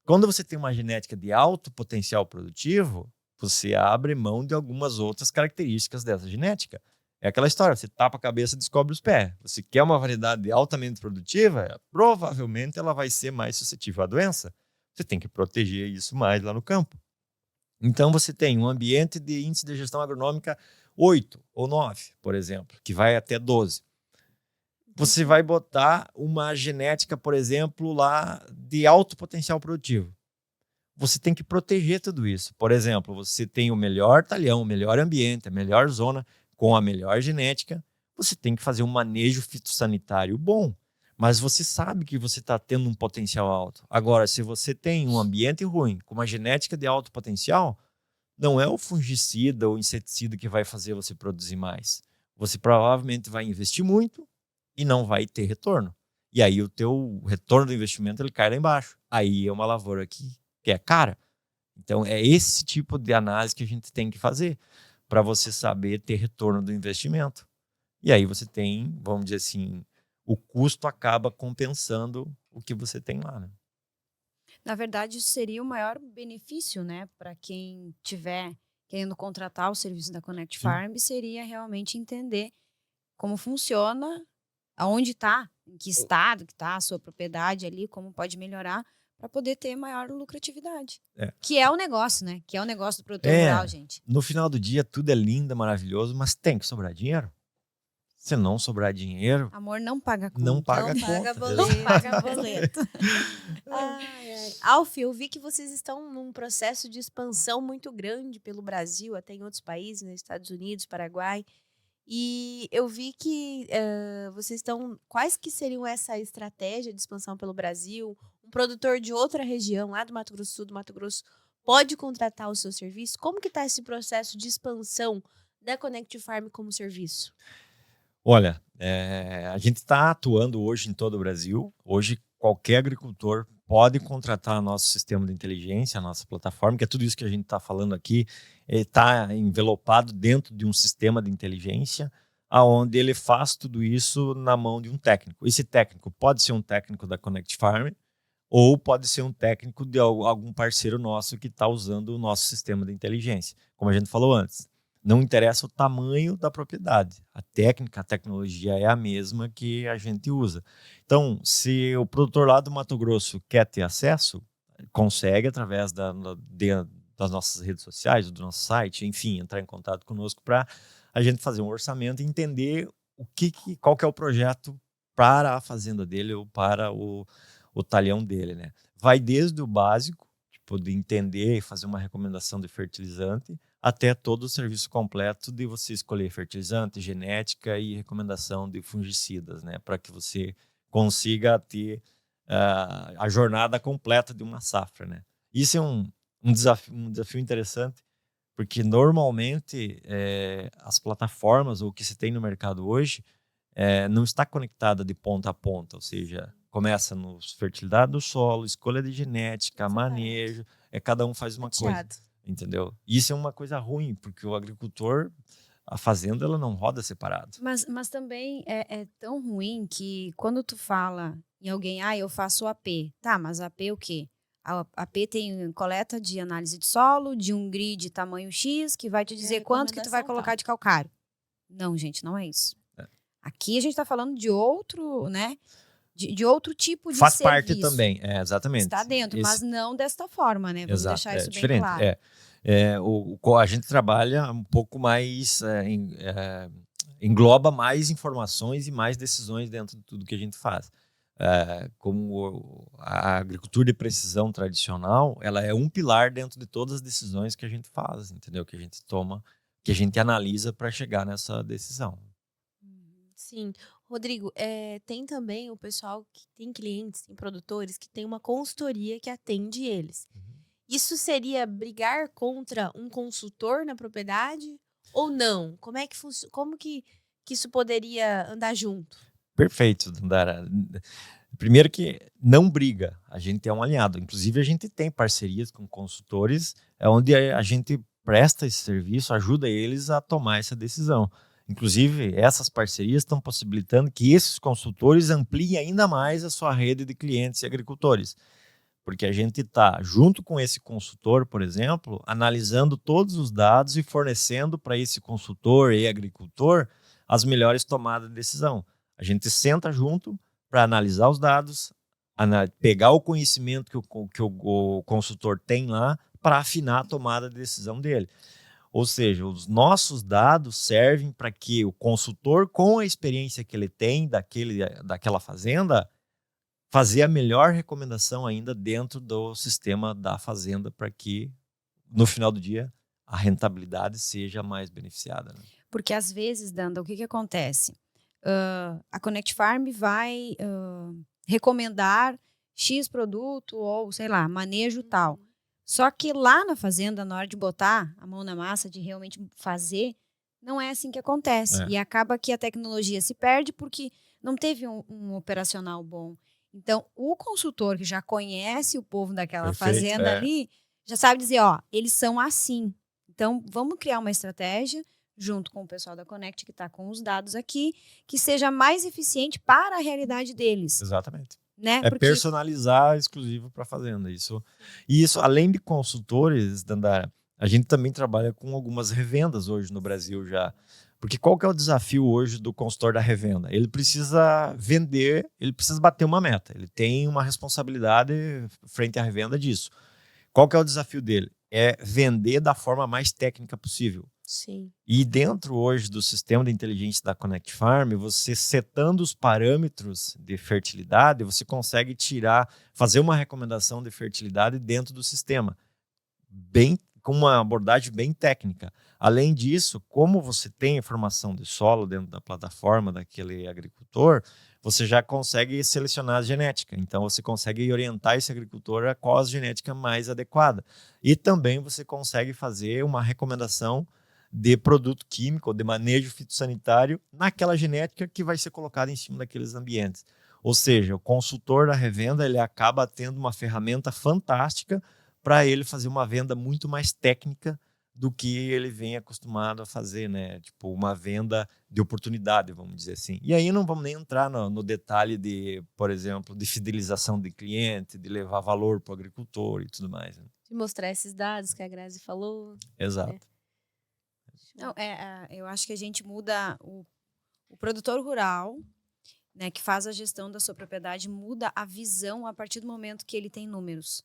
quando você tem uma genética de alto potencial produtivo, você abre mão de algumas outras características dessa genética. É aquela história, você tapa a cabeça e descobre os pés. Você quer uma variedade altamente produtiva, provavelmente ela vai ser mais suscetível à doença. Você tem que proteger isso mais lá no campo. Então você tem um ambiente de índice de gestão agronômica 8 ou 9, por exemplo, que vai até 12. Você vai botar uma genética, por exemplo, lá de alto potencial produtivo. Você tem que proteger tudo isso. Por exemplo, você tem o melhor talhão, o melhor ambiente, a melhor zona, com a melhor genética. Você tem que fazer um manejo fitossanitário bom. Mas você sabe que você está tendo um potencial alto. Agora, se você tem um ambiente ruim, com uma genética de alto potencial, não é o fungicida ou inseticida que vai fazer você produzir mais. Você provavelmente vai investir muito e não vai ter retorno. E aí o teu retorno do investimento ele cai lá embaixo. Aí é uma lavoura que é cara. Então é esse tipo de análise que a gente tem que fazer para você saber ter retorno do investimento. E aí você tem, vamos dizer assim, o custo acaba compensando o que você tem lá, né? Na verdade, isso seria o maior benefício, né, para quem tiver querendo contratar o serviço da Connect Farm, seria realmente entender como funciona, aonde está, em que estado que está a sua propriedade ali, como pode melhorar para poder ter maior lucratividade. Que é o negócio, né? Que é o negócio do produtor rural, gente. No final do dia, tudo é lindo, maravilhoso, mas tem que sobrar dinheiro. Se não sobrar dinheiro... Amor não paga conta. Não paga Não conta. paga boleto. Não paga boleto. Alf, eu vi que vocês estão num processo de expansão muito grande pelo Brasil, até em outros países, nos Estados Unidos, Paraguai. E eu vi que vocês estão... Quais que seriam essa estratégia de expansão pelo Brasil? Um produtor de outra região, lá do Mato Grosso do Sul, do Mato Grosso, pode contratar o seu serviço? Como que está esse processo de expansão da Connect Farm como serviço? Olha, a gente está atuando hoje em todo o Brasil. Hoje, qualquer agricultor pode contratar nosso sistema de inteligência, a nossa plataforma, que é tudo isso que a gente está falando aqui, está envelopado dentro de um sistema de inteligência, onde ele faz tudo isso na mão de um técnico. Esse técnico pode ser um técnico da Connect Farm, ou pode ser um técnico de algum parceiro nosso que está usando o nosso sistema de inteligência. Como a gente falou antes, não interessa o tamanho da propriedade. A técnica, a tecnologia é a mesma que a gente usa. Então, se o produtor lá do Mato Grosso quer ter acesso, consegue através das nossas redes sociais, do nosso site, enfim, entrar em contato conosco para a gente fazer um orçamento e entender qual que é o projeto para a fazenda dele ou para o talhão dele, né? Vai desde o básico, tipo, de entender e fazer uma recomendação de fertilizante, até todo o serviço completo de você escolher fertilizante, genética e recomendação de fungicidas, né? Para que você consiga ter a jornada completa de uma safra, né? Isso é um desafio interessante, porque normalmente as plataformas ou o que se tem no mercado hoje não está conectada de ponta a ponta, ou seja, começa no fertilidade do solo, escolha de genética, manejo, cada um faz uma coisa, entendeu? Isso é uma coisa ruim, porque o agricultor, a fazenda, ela não roda separado. Mas também é tão ruim que quando tu fala em alguém, eu faço o AP. Tá, mas AP o quê? A AP tem coleta de análise de solo, de um grid tamanho X, que vai te dizer quanto que tu vai colocar de calcário. Não, gente, não é isso. Aqui a gente está falando de outro, né? De outro tipo de Faz serviço. Faz parte também, exatamente. Está dentro, mas não desta forma, né? Vamos deixar isso bem diferente. claro. A gente trabalha um pouco mais, engloba mais informações e mais decisões dentro de tudo que a gente faz. Como a agricultura de precisão tradicional, ela é um pilar dentro de todas as decisões que a gente faz, entendeu? Que a gente toma, que a gente analisa para chegar nessa decisão. Sim. Rodrigo, tem também o pessoal que tem clientes, tem produtores que tem uma consultoria que atende eles. Isso seria brigar contra um consultor na propriedade ou não? Como que isso poderia andar junto? Perfeito, Dandara. Primeiro que não briga, a gente é um alinhado. Inclusive, a gente tem parcerias com consultores onde a gente presta esse serviço, ajuda eles a tomar essa decisão. Inclusive, essas parcerias estão possibilitando que esses consultores ampliem ainda mais a sua rede de clientes e agricultores. Porque a gente está, junto com esse consultor, por exemplo, analisando todos os dados e fornecendo para esse consultor e agricultor as melhores tomadas de decisão. A gente senta junto para analisar os dados, pegar o conhecimento que o consultor tem lá para afinar a tomada de decisão dele. Ou seja, os nossos dados servem para que o consultor, com a experiência que ele tem daquela fazenda, fazer a melhor recomendação ainda dentro do sistema da fazenda para que, no final do dia, a rentabilidade seja mais beneficiada. Né? Porque, às vezes, Danda, o que acontece? A Connect Farm vai recomendar X produto ou, sei lá, manejo tal. Só que lá na fazenda, na hora de botar a mão na massa, de realmente fazer, não é assim que acontece. E acaba que a tecnologia se perde porque não teve um operacional bom. Então, o consultor que já conhece o povo daquela fazenda ali, já sabe dizer, eles são assim. Então, vamos criar uma estratégia junto com o pessoal da Connect, que está com os dados aqui, que seja mais eficiente para a realidade deles. Exatamente. Né? Porque personalizar exclusivo para a fazenda. Isso, além de consultores, Dandara, a gente também trabalha com algumas revendas hoje no Brasil já. Porque qual que é o desafio hoje do consultor da revenda? Ele precisa vender, ele precisa bater uma meta. Ele tem uma responsabilidade frente à revenda disso. Qual que é o desafio dele? É vender da forma mais técnica possível. Sim. E dentro hoje do sistema de inteligência da Connect Farm, você setando os parâmetros de fertilidade, você consegue fazer uma recomendação de fertilidade dentro do sistema, com uma abordagem bem técnica. Além disso, como você tem informação de solo dentro da plataforma daquele agricultor, você já consegue selecionar a genética. Então, você consegue orientar esse agricultor a qual a genética mais adequada. E também você consegue fazer uma recomendação de produto químico ou de manejo fitossanitário naquela genética que vai ser colocada em cima daqueles ambientes. Ou seja, o consultor da revenda ele acaba tendo uma ferramenta fantástica para ele fazer uma venda muito mais técnica do que ele vem acostumado a fazer, né? Tipo, uma venda de oportunidade, vamos dizer assim. E aí não vamos nem entrar no detalhe de, por exemplo, de fidelização de cliente, de levar valor para o agricultor e tudo mais. Né? De mostrar esses dados que a Grazi falou. Exato. Não, eu acho que a gente muda o produtor rural, né, que faz a gestão da sua propriedade, muda a visão a partir do momento que ele tem números.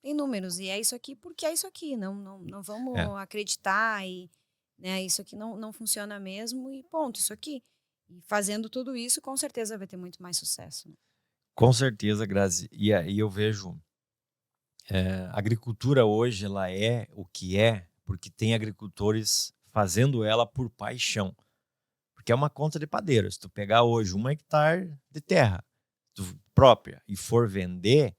Tem números, e é isso aqui porque é isso aqui. Não vamos acreditar e, né, isso aqui não funciona mesmo e ponto, isso aqui. E fazendo tudo isso, com certeza vai ter muito mais sucesso. Né? Com certeza, Grazi. E aí eu vejo, a agricultura hoje ela é o que é porque tem agricultores fazendo ela por paixão. Porque é uma conta de padeiro. Se tu pegar hoje 1 hectare de terra própria e for vender,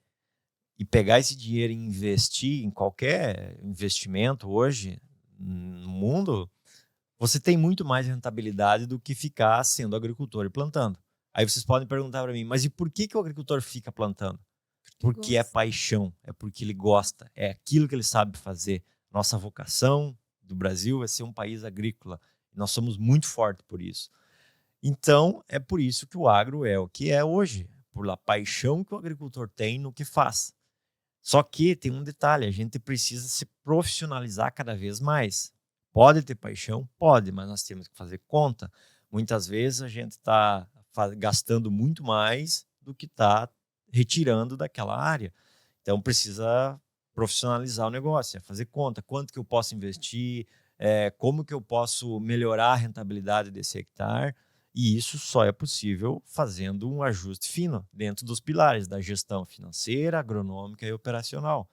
e pegar esse dinheiro e investir em qualquer investimento hoje no mundo, você tem muito mais rentabilidade do que ficar sendo agricultor e plantando. Aí vocês podem perguntar para mim, mas e por que o agricultor fica plantando? Porque é paixão, é porque ele gosta, é aquilo que ele sabe fazer. Nossa vocação do Brasil é ser um país agrícola. Nós somos muito fortes por isso. Então, é por isso que o agro é o que é hoje, por a paixão que o agricultor tem no que faz. Só que tem um detalhe, a gente precisa se profissionalizar cada vez mais. Pode ter paixão? Pode, mas nós temos que fazer conta. Muitas vezes a gente está gastando muito mais do que está retirando daquela área. Então precisa profissionalizar o negócio, fazer conta. Quanto que eu posso investir, como que eu posso melhorar a rentabilidade desse hectare. E isso só é possível fazendo um ajuste fino dentro dos pilares da gestão financeira, agronômica e operacional.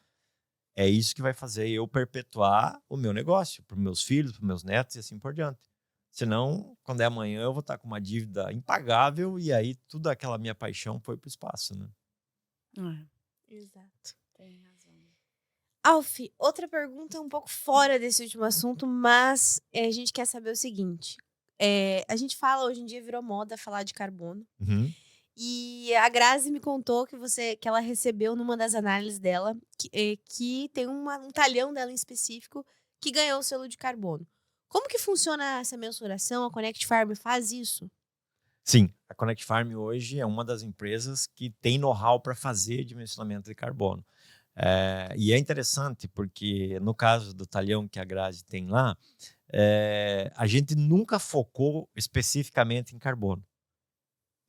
É isso que vai fazer eu perpetuar o meu negócio para os meus filhos, para os meus netos e assim por diante. Senão, quando é amanhã, eu vou estar com uma dívida impagável e aí toda aquela minha paixão foi para o espaço. Né? Exato. Tem razão. Alf, outra pergunta um pouco fora desse último assunto, mas a gente quer saber o seguinte. A gente fala, hoje em dia virou moda falar de carbono. Uhum. E a Grazi me contou que ela recebeu numa das análises dela que tem um talhão dela em específico que ganhou o selo de carbono. Como que funciona essa mensuração? A Connect Farm faz isso? Sim, a Connect Farm hoje é uma das empresas que tem know-how para fazer dimensionamento de carbono. E é interessante porque no caso do talhão que a Grazi tem lá, a gente nunca focou especificamente em carbono.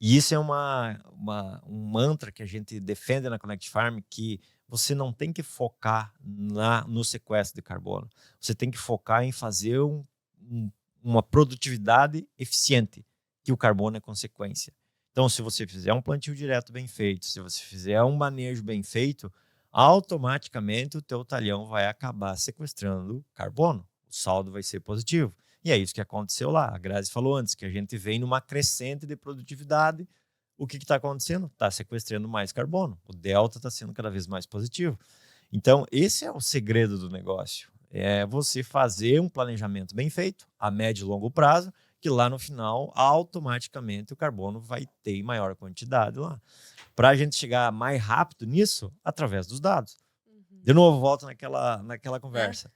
E isso é um mantra que a gente defende na Connect Farm, que você não tem que focar no sequestro de carbono. Você tem que focar em fazer uma produtividade eficiente, que o carbono é consequência. Então, se você fizer um plantio direto bem feito, se você fizer um manejo bem feito, automaticamente o teu talhão vai acabar sequestrando carbono. O saldo vai ser positivo. E é isso que aconteceu lá. A Grazi falou antes, que a gente vem numa crescente de produtividade. O que está acontecendo? Está sequestrando mais carbono. O delta está sendo cada vez mais positivo. Então, esse é o segredo do negócio. É você fazer um planejamento bem feito, a médio e longo prazo, que lá no final, automaticamente, o carbono vai ter em maior quantidade lá. Para a gente chegar mais rápido nisso, através dos dados. De novo, volto naquela conversa.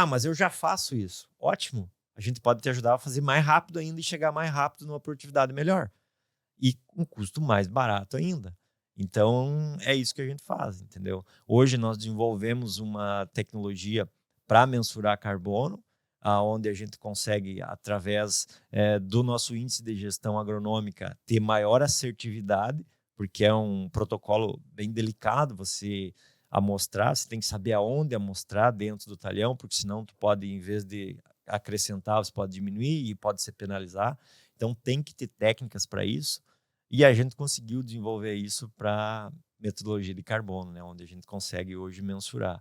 Mas eu já faço isso. Ótimo. A gente pode te ajudar a fazer mais rápido ainda e chegar mais rápido numa produtividade melhor. E com um custo mais barato ainda. Então, é isso que a gente faz, entendeu? Hoje nós desenvolvemos uma tecnologia para mensurar carbono, onde a gente consegue, através do nosso índice de gestão agronômica, ter maior assertividade, porque é um protocolo bem delicado, você amostrar, você tem que saber aonde amostrar dentro do talhão, porque senão tu pode, em vez de acrescentar, você pode diminuir e pode se penalizar. Então tem que ter técnicas para isso. E a gente conseguiu desenvolver isso para metodologia de carbono, né, onde a gente consegue hoje mensurar.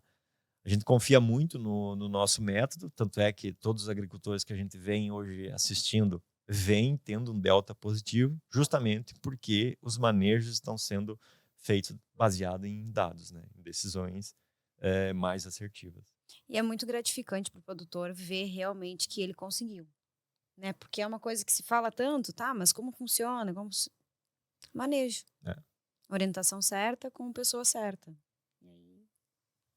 A gente confia muito no nosso método, tanto é que todos os agricultores que a gente vem hoje assistindo vêm tendo um delta positivo, justamente porque os manejos estão sendo feitos baseado em dados, né, em decisões mais assertivas. E é muito gratificante para o produtor ver realmente que ele conseguiu, né? Porque é uma coisa que se fala tanto, tá? Mas como funciona? Manejo. Orientação certa com pessoa certa.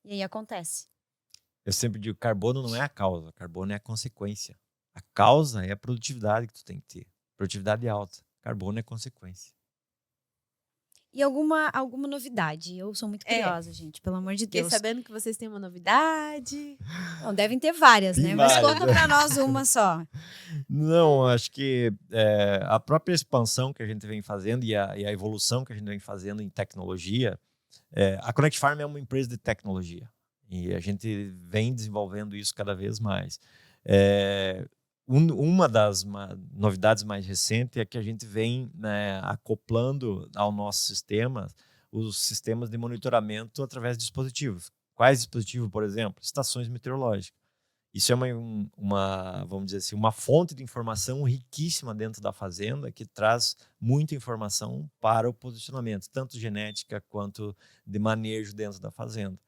E aí acontece. Eu sempre digo, carbono não é a causa, carbono é a consequência. A causa é a produtividade que tu tem que ter. Produtividade alta. Carbono é consequência. E alguma novidade? Eu sou muito É. curiosa, gente, pelo amor de Fiquei Deus. sabendo que vocês têm uma novidade. Não, devem ter várias, né? Tem Mas várias, conta né? pra nós uma só. Não, acho que a própria expansão que a gente vem fazendo e a evolução que a gente vem fazendo em tecnologia, a Connect Farm é uma empresa de tecnologia e a gente vem desenvolvendo isso cada vez mais. Uma das novidades mais recentes é que a gente vem, né, acoplando ao nosso sistema os sistemas de monitoramento através de dispositivos. Quais dispositivos, por exemplo? Estações meteorológicas. Isso é vamos dizer assim, uma fonte de informação riquíssima dentro da fazenda que traz muita informação para o posicionamento, tanto genética quanto de manejo dentro da fazenda.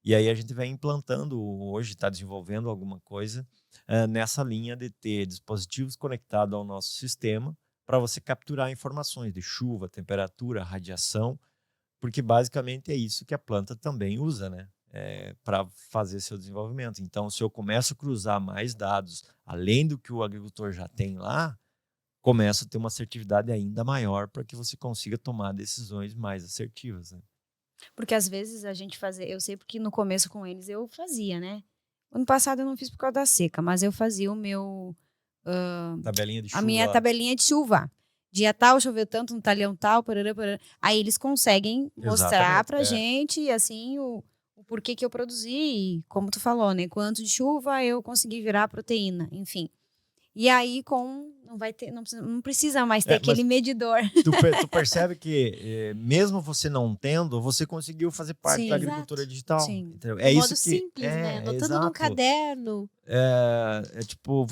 E aí a gente vem implantando, hoje está desenvolvendo alguma coisa nessa linha de ter dispositivos conectados ao nosso sistema para você capturar informações de chuva, temperatura, radiação, porque basicamente é isso que a planta também usa, né? Para fazer seu desenvolvimento. Então, se eu começo a cruzar mais dados, além do que o agricultor já tem lá, começo a ter uma assertividade ainda maior para que você consiga tomar decisões mais assertivas, né? Porque às vezes a gente fazia, eu sei porque no começo com eles eu fazia, né? Ano passado eu não fiz por causa da seca, mas eu fazia o meu Tabelinha de a chuva. minha tabelinha de chuva. Dia tal, choveu tanto, no talhão tal, parará, parará. Aí eles conseguem mostrar Exatamente, pra gente, assim, o porquê que eu produzi, e como tu falou, né? Quanto de chuva eu consegui virar proteína, enfim. E aí não precisa mais ter aquele medidor. Tu percebe que mesmo você não tendo, você conseguiu fazer parte Sim, da exato. agricultura digital. Sim. Entendeu? De modo isso que simples, né? Anotando num exato. caderno. Tipo,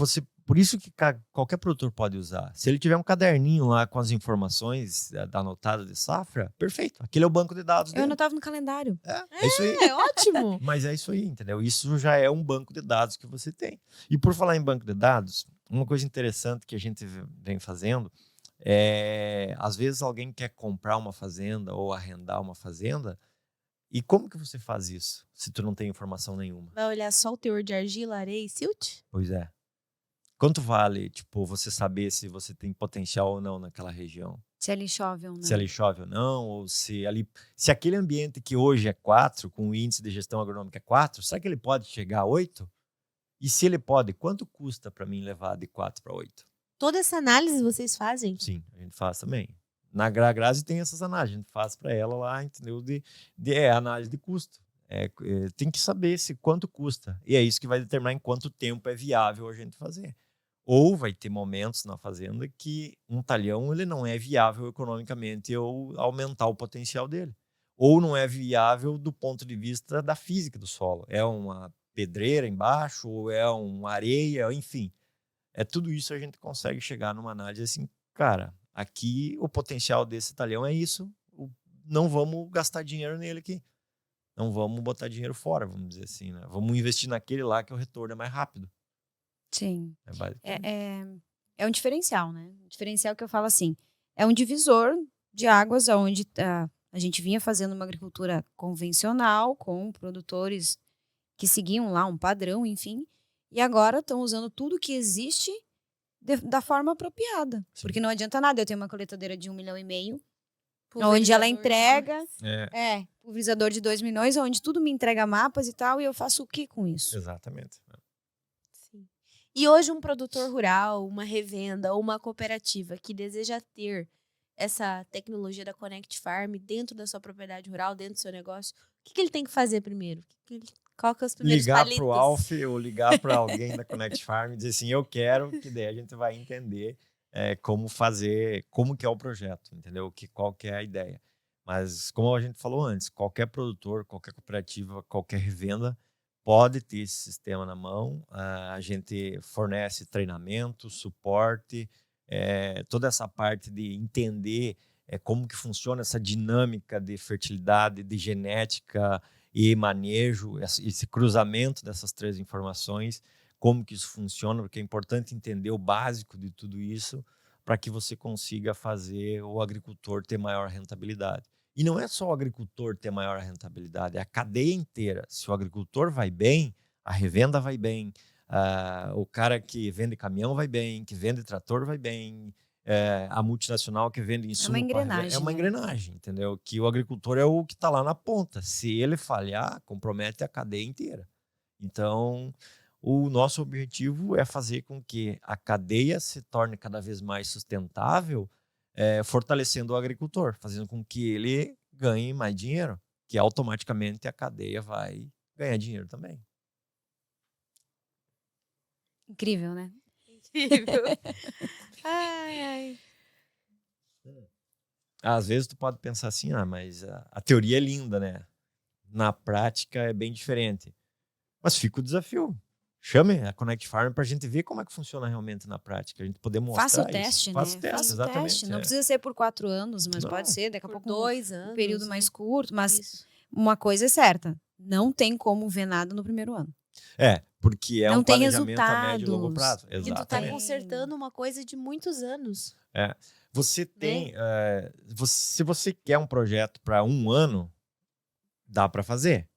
por isso que qualquer produtor pode usar. Se ele tiver um caderninho lá com as informações da anotada de safra, perfeito. Aquele é o banco de dados Eu dele. anotava no calendário. É isso aí. É ótimo. Mas é isso aí, entendeu? Isso já é um banco de dados que você tem. E por falar em banco de dados, uma coisa interessante que a gente vem fazendo às vezes alguém quer comprar uma fazenda ou arrendar uma fazenda. E como que você faz isso, se tu não tem informação nenhuma? Vai olhar só o teor de argila, areia e silt? Pois é. Quanto vale, tipo, você saber se você tem potencial ou não naquela região? Se ali chove ou não. Se ali chove ou não, ou se aquele ambiente que hoje é 4, com o índice de gestão agronômica é 4, será que ele pode chegar a 8? E se ele pode, quanto custa para mim levar de 4 para 8? Toda essa análise vocês fazem? Sim, a gente faz também. Na Grazi tem essas análises, a gente faz para ela lá, entendeu? De análise de custo. Tem que saber quanto custa. E é isso que vai determinar em quanto tempo é viável a gente fazer. Ou vai ter momentos na fazenda que um talhão ele não é viável economicamente eu aumentar o potencial dele. Ou não é viável do ponto de vista da física do solo. É uma pedreira embaixo, ou é uma areia, enfim. Tudo isso a gente consegue chegar numa análise assim, cara, aqui o potencial desse talhão é isso, não vamos gastar dinheiro nele aqui. Não vamos botar dinheiro fora, vamos dizer assim, né? Vamos investir naquele lá que o retorno é mais rápido. Sim. É um diferencial, né? Um diferencial que eu falo assim, é um divisor de águas onde a gente vinha fazendo uma agricultura convencional, com produtores que seguiam lá um padrão, enfim, e agora estão usando tudo que existe da forma apropriada. Sim. Porque não adianta nada eu ter uma coletadeira de 1,5 milhão, onde Pulverizador ela entrega, de- pulverizador de 2 milhões, onde tudo me entrega mapas e tal, e eu faço o que com isso? Exatamente. Sim. E hoje um produtor rural, uma revenda ou uma cooperativa que deseja ter essa tecnologia da Connect Farm dentro da sua propriedade rural, dentro do seu negócio, o que ele tem que fazer primeiro? Qual que é os primeiros Ligar palitos? para o Alf ou ligar para alguém da Connect Farm e dizer assim, eu quero, que daí a gente vai entender como fazer, como que é o projeto, entendeu? Qual que é a ideia. Mas como a gente falou antes, qualquer produtor, qualquer cooperativa, qualquer revenda pode ter esse sistema na mão. A gente fornece treinamento, suporte, toda essa parte de entender como que funciona essa dinâmica de fertilidade, de genética e manejo, esse cruzamento dessas 3 informações, como que isso funciona, porque é importante entender o básico de tudo isso para que você consiga fazer o agricultor ter maior rentabilidade. E não é só o agricultor ter maior rentabilidade, é a cadeia inteira. Se o agricultor vai bem, A revenda vai bem, o cara que vende caminhão vai bem, que vende trator vai bem, a multinacional que vende insumo engrenagem, é uma né? engrenagem, entendeu? Que o agricultor é o que está lá na ponta. Se ele falhar, compromete a cadeia inteira. Então, o nosso objetivo é fazer com que a cadeia se torne cada vez mais sustentável, fortalecendo o agricultor, fazendo com que ele ganhe mais dinheiro, que automaticamente a cadeia vai ganhar dinheiro também. Incrível, né? Incrível. Ai, ai. Às vezes tu pode pensar assim, mas a teoria é linda, né? Na prática é bem diferente. Mas fica o desafio. Chame a Connect Farm para a gente ver como é que funciona realmente na prática. A gente poder mostrar Faça o isso. teste, né? Faça o teste, Faça o exatamente. teste. Não precisa ser por 4 anos, mas Não. pode ser daqui a Por pouco 2 um anos. período mais curto. Mas Isso. uma coisa é certa, não tem como ver nada no primeiro ano. Porque é Não um tem planejamento a médio e longo resultados. prazo. Porque tu tá Exatamente. consertando uma coisa de muitos anos. Você tem... se você quer um projeto para 1 ano, dá para fazer.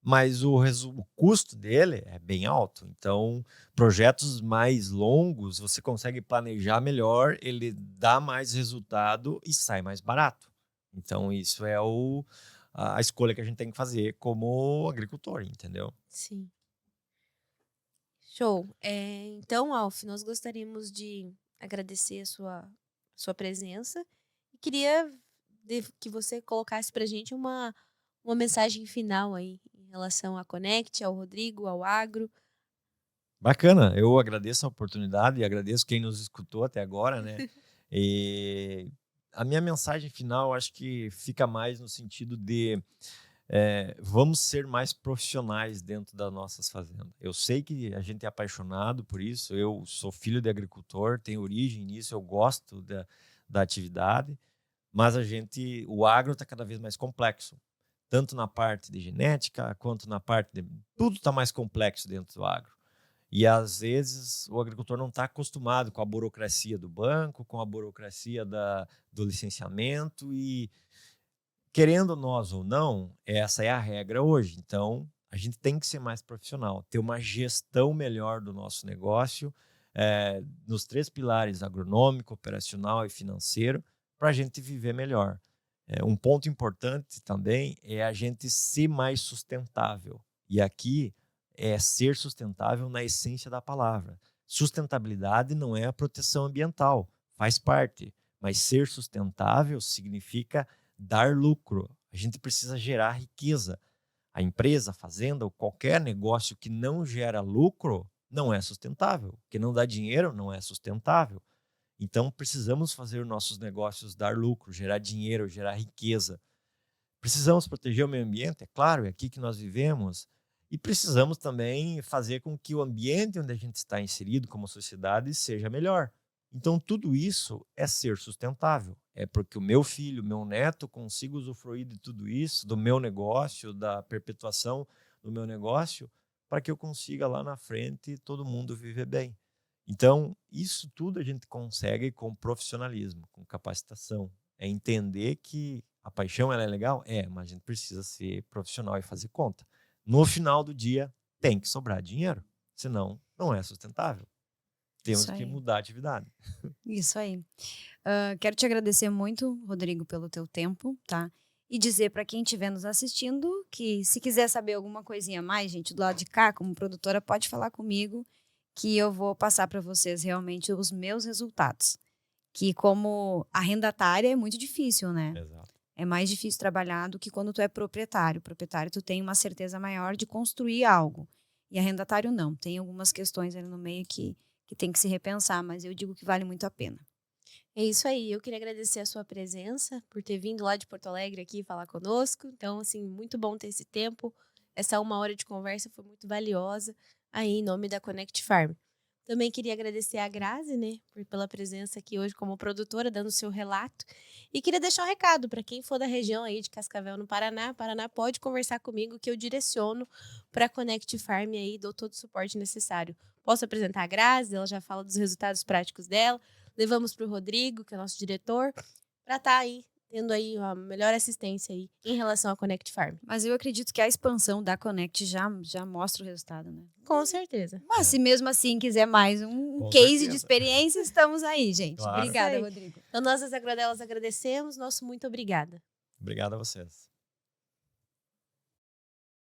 Mas o custo dele é bem alto. Então, projetos mais longos, você consegue planejar melhor, ele dá mais resultado e sai mais barato. Então, isso é a escolha que a gente tem que fazer como agricultor, entendeu? Sim. Show. Então, Alf, nós gostaríamos de agradecer a sua presença e queria que você colocasse pra gente uma mensagem final aí em relação à Connect, ao Rodrigo, ao agro. Bacana, eu agradeço a oportunidade e agradeço quem nos escutou até agora, né? E a minha mensagem final, acho que fica mais no sentido de vamos ser mais profissionais dentro das nossas fazendas. Eu sei que a gente é apaixonado por isso, eu sou filho de agricultor, tenho origem nisso, eu gosto da atividade, mas o agro está cada vez mais complexo, tanto na parte de genética, quanto na parte de... Tudo está mais complexo dentro do agro. E, às vezes, o agricultor não está acostumado com a burocracia do banco, com a burocracia do licenciamento e, querendo nós ou não, essa é a regra hoje. Então, a gente tem que ser mais profissional, ter uma gestão melhor do nosso negócio, nos 3 pilares, agronômico, operacional e financeiro, para a gente viver melhor. Um ponto importante também é a gente ser mais sustentável. E aqui é ser sustentável na essência da palavra. Sustentabilidade não é a proteção ambiental, faz parte. Mas ser sustentável significa dar lucro. A gente precisa gerar riqueza. A empresa, a fazenda ou qualquer negócio que não gera lucro não é sustentável. Que não dá dinheiro não é sustentável. Então, precisamos fazer nossos negócios dar lucro, gerar dinheiro, gerar riqueza. Precisamos proteger o meio ambiente, é claro, é aqui que nós vivemos. E precisamos também fazer com que o ambiente onde a gente está inserido como sociedade seja melhor. Então, tudo isso é ser sustentável. É porque o meu filho, o meu neto consiga usufruir de tudo isso, do meu negócio, da perpetuação do meu negócio, para que eu consiga lá na frente todo mundo viver bem. Então, isso tudo a gente consegue com profissionalismo, com capacitação. É entender que a paixão ela é legal? Mas a gente precisa ser profissional e fazer conta. No final do dia, tem que sobrar dinheiro, senão não é sustentável. Temos que mudar a atividade. Isso aí. Quero te agradecer muito, Rodrigo, pelo teu tempo, tá? E dizer para quem estiver nos assistindo que se quiser saber alguma coisinha a mais, gente, do lado de cá, como produtora, pode falar comigo que eu vou passar para vocês realmente os meus resultados. Que como arrendatária é muito difícil, né? Exato. É mais difícil trabalhar do que quando tu é proprietário. Proprietário, tu tem uma certeza maior de construir algo. E arrendatário não. Tem algumas questões ali no meio que tem que se repensar, mas eu digo que vale muito a pena. É isso aí. Eu queria agradecer a sua presença, por ter vindo lá de Porto Alegre aqui falar conosco. Então, assim, muito bom ter esse tempo. Essa 1 hora de conversa foi muito valiosa aí em nome da Connect Farm. Também queria agradecer a Grazi, né, pela presença aqui hoje como produtora, dando o seu relato. E queria deixar um recado para quem for da região aí de Cascavel, no Paraná. Paraná pode conversar comigo que eu direciono para a Connect Farm aí, dou todo o suporte necessário. Posso apresentar a Grazi, ela já fala dos resultados práticos dela. Levamos para o Rodrigo, que é nosso diretor, para estar aí tendo aí a melhor assistência aí em relação à Connect Farm. Mas eu acredito que a expansão da Connect já mostra o resultado, né? Com certeza. Mas se mesmo assim quiser mais um Com case certeza. de experiência, estamos aí, gente. Claro. Obrigada, Isso aí. Rodrigo. Então, nós, as Agrodelas, agradecemos. Nosso muito obrigada. Obrigado a vocês.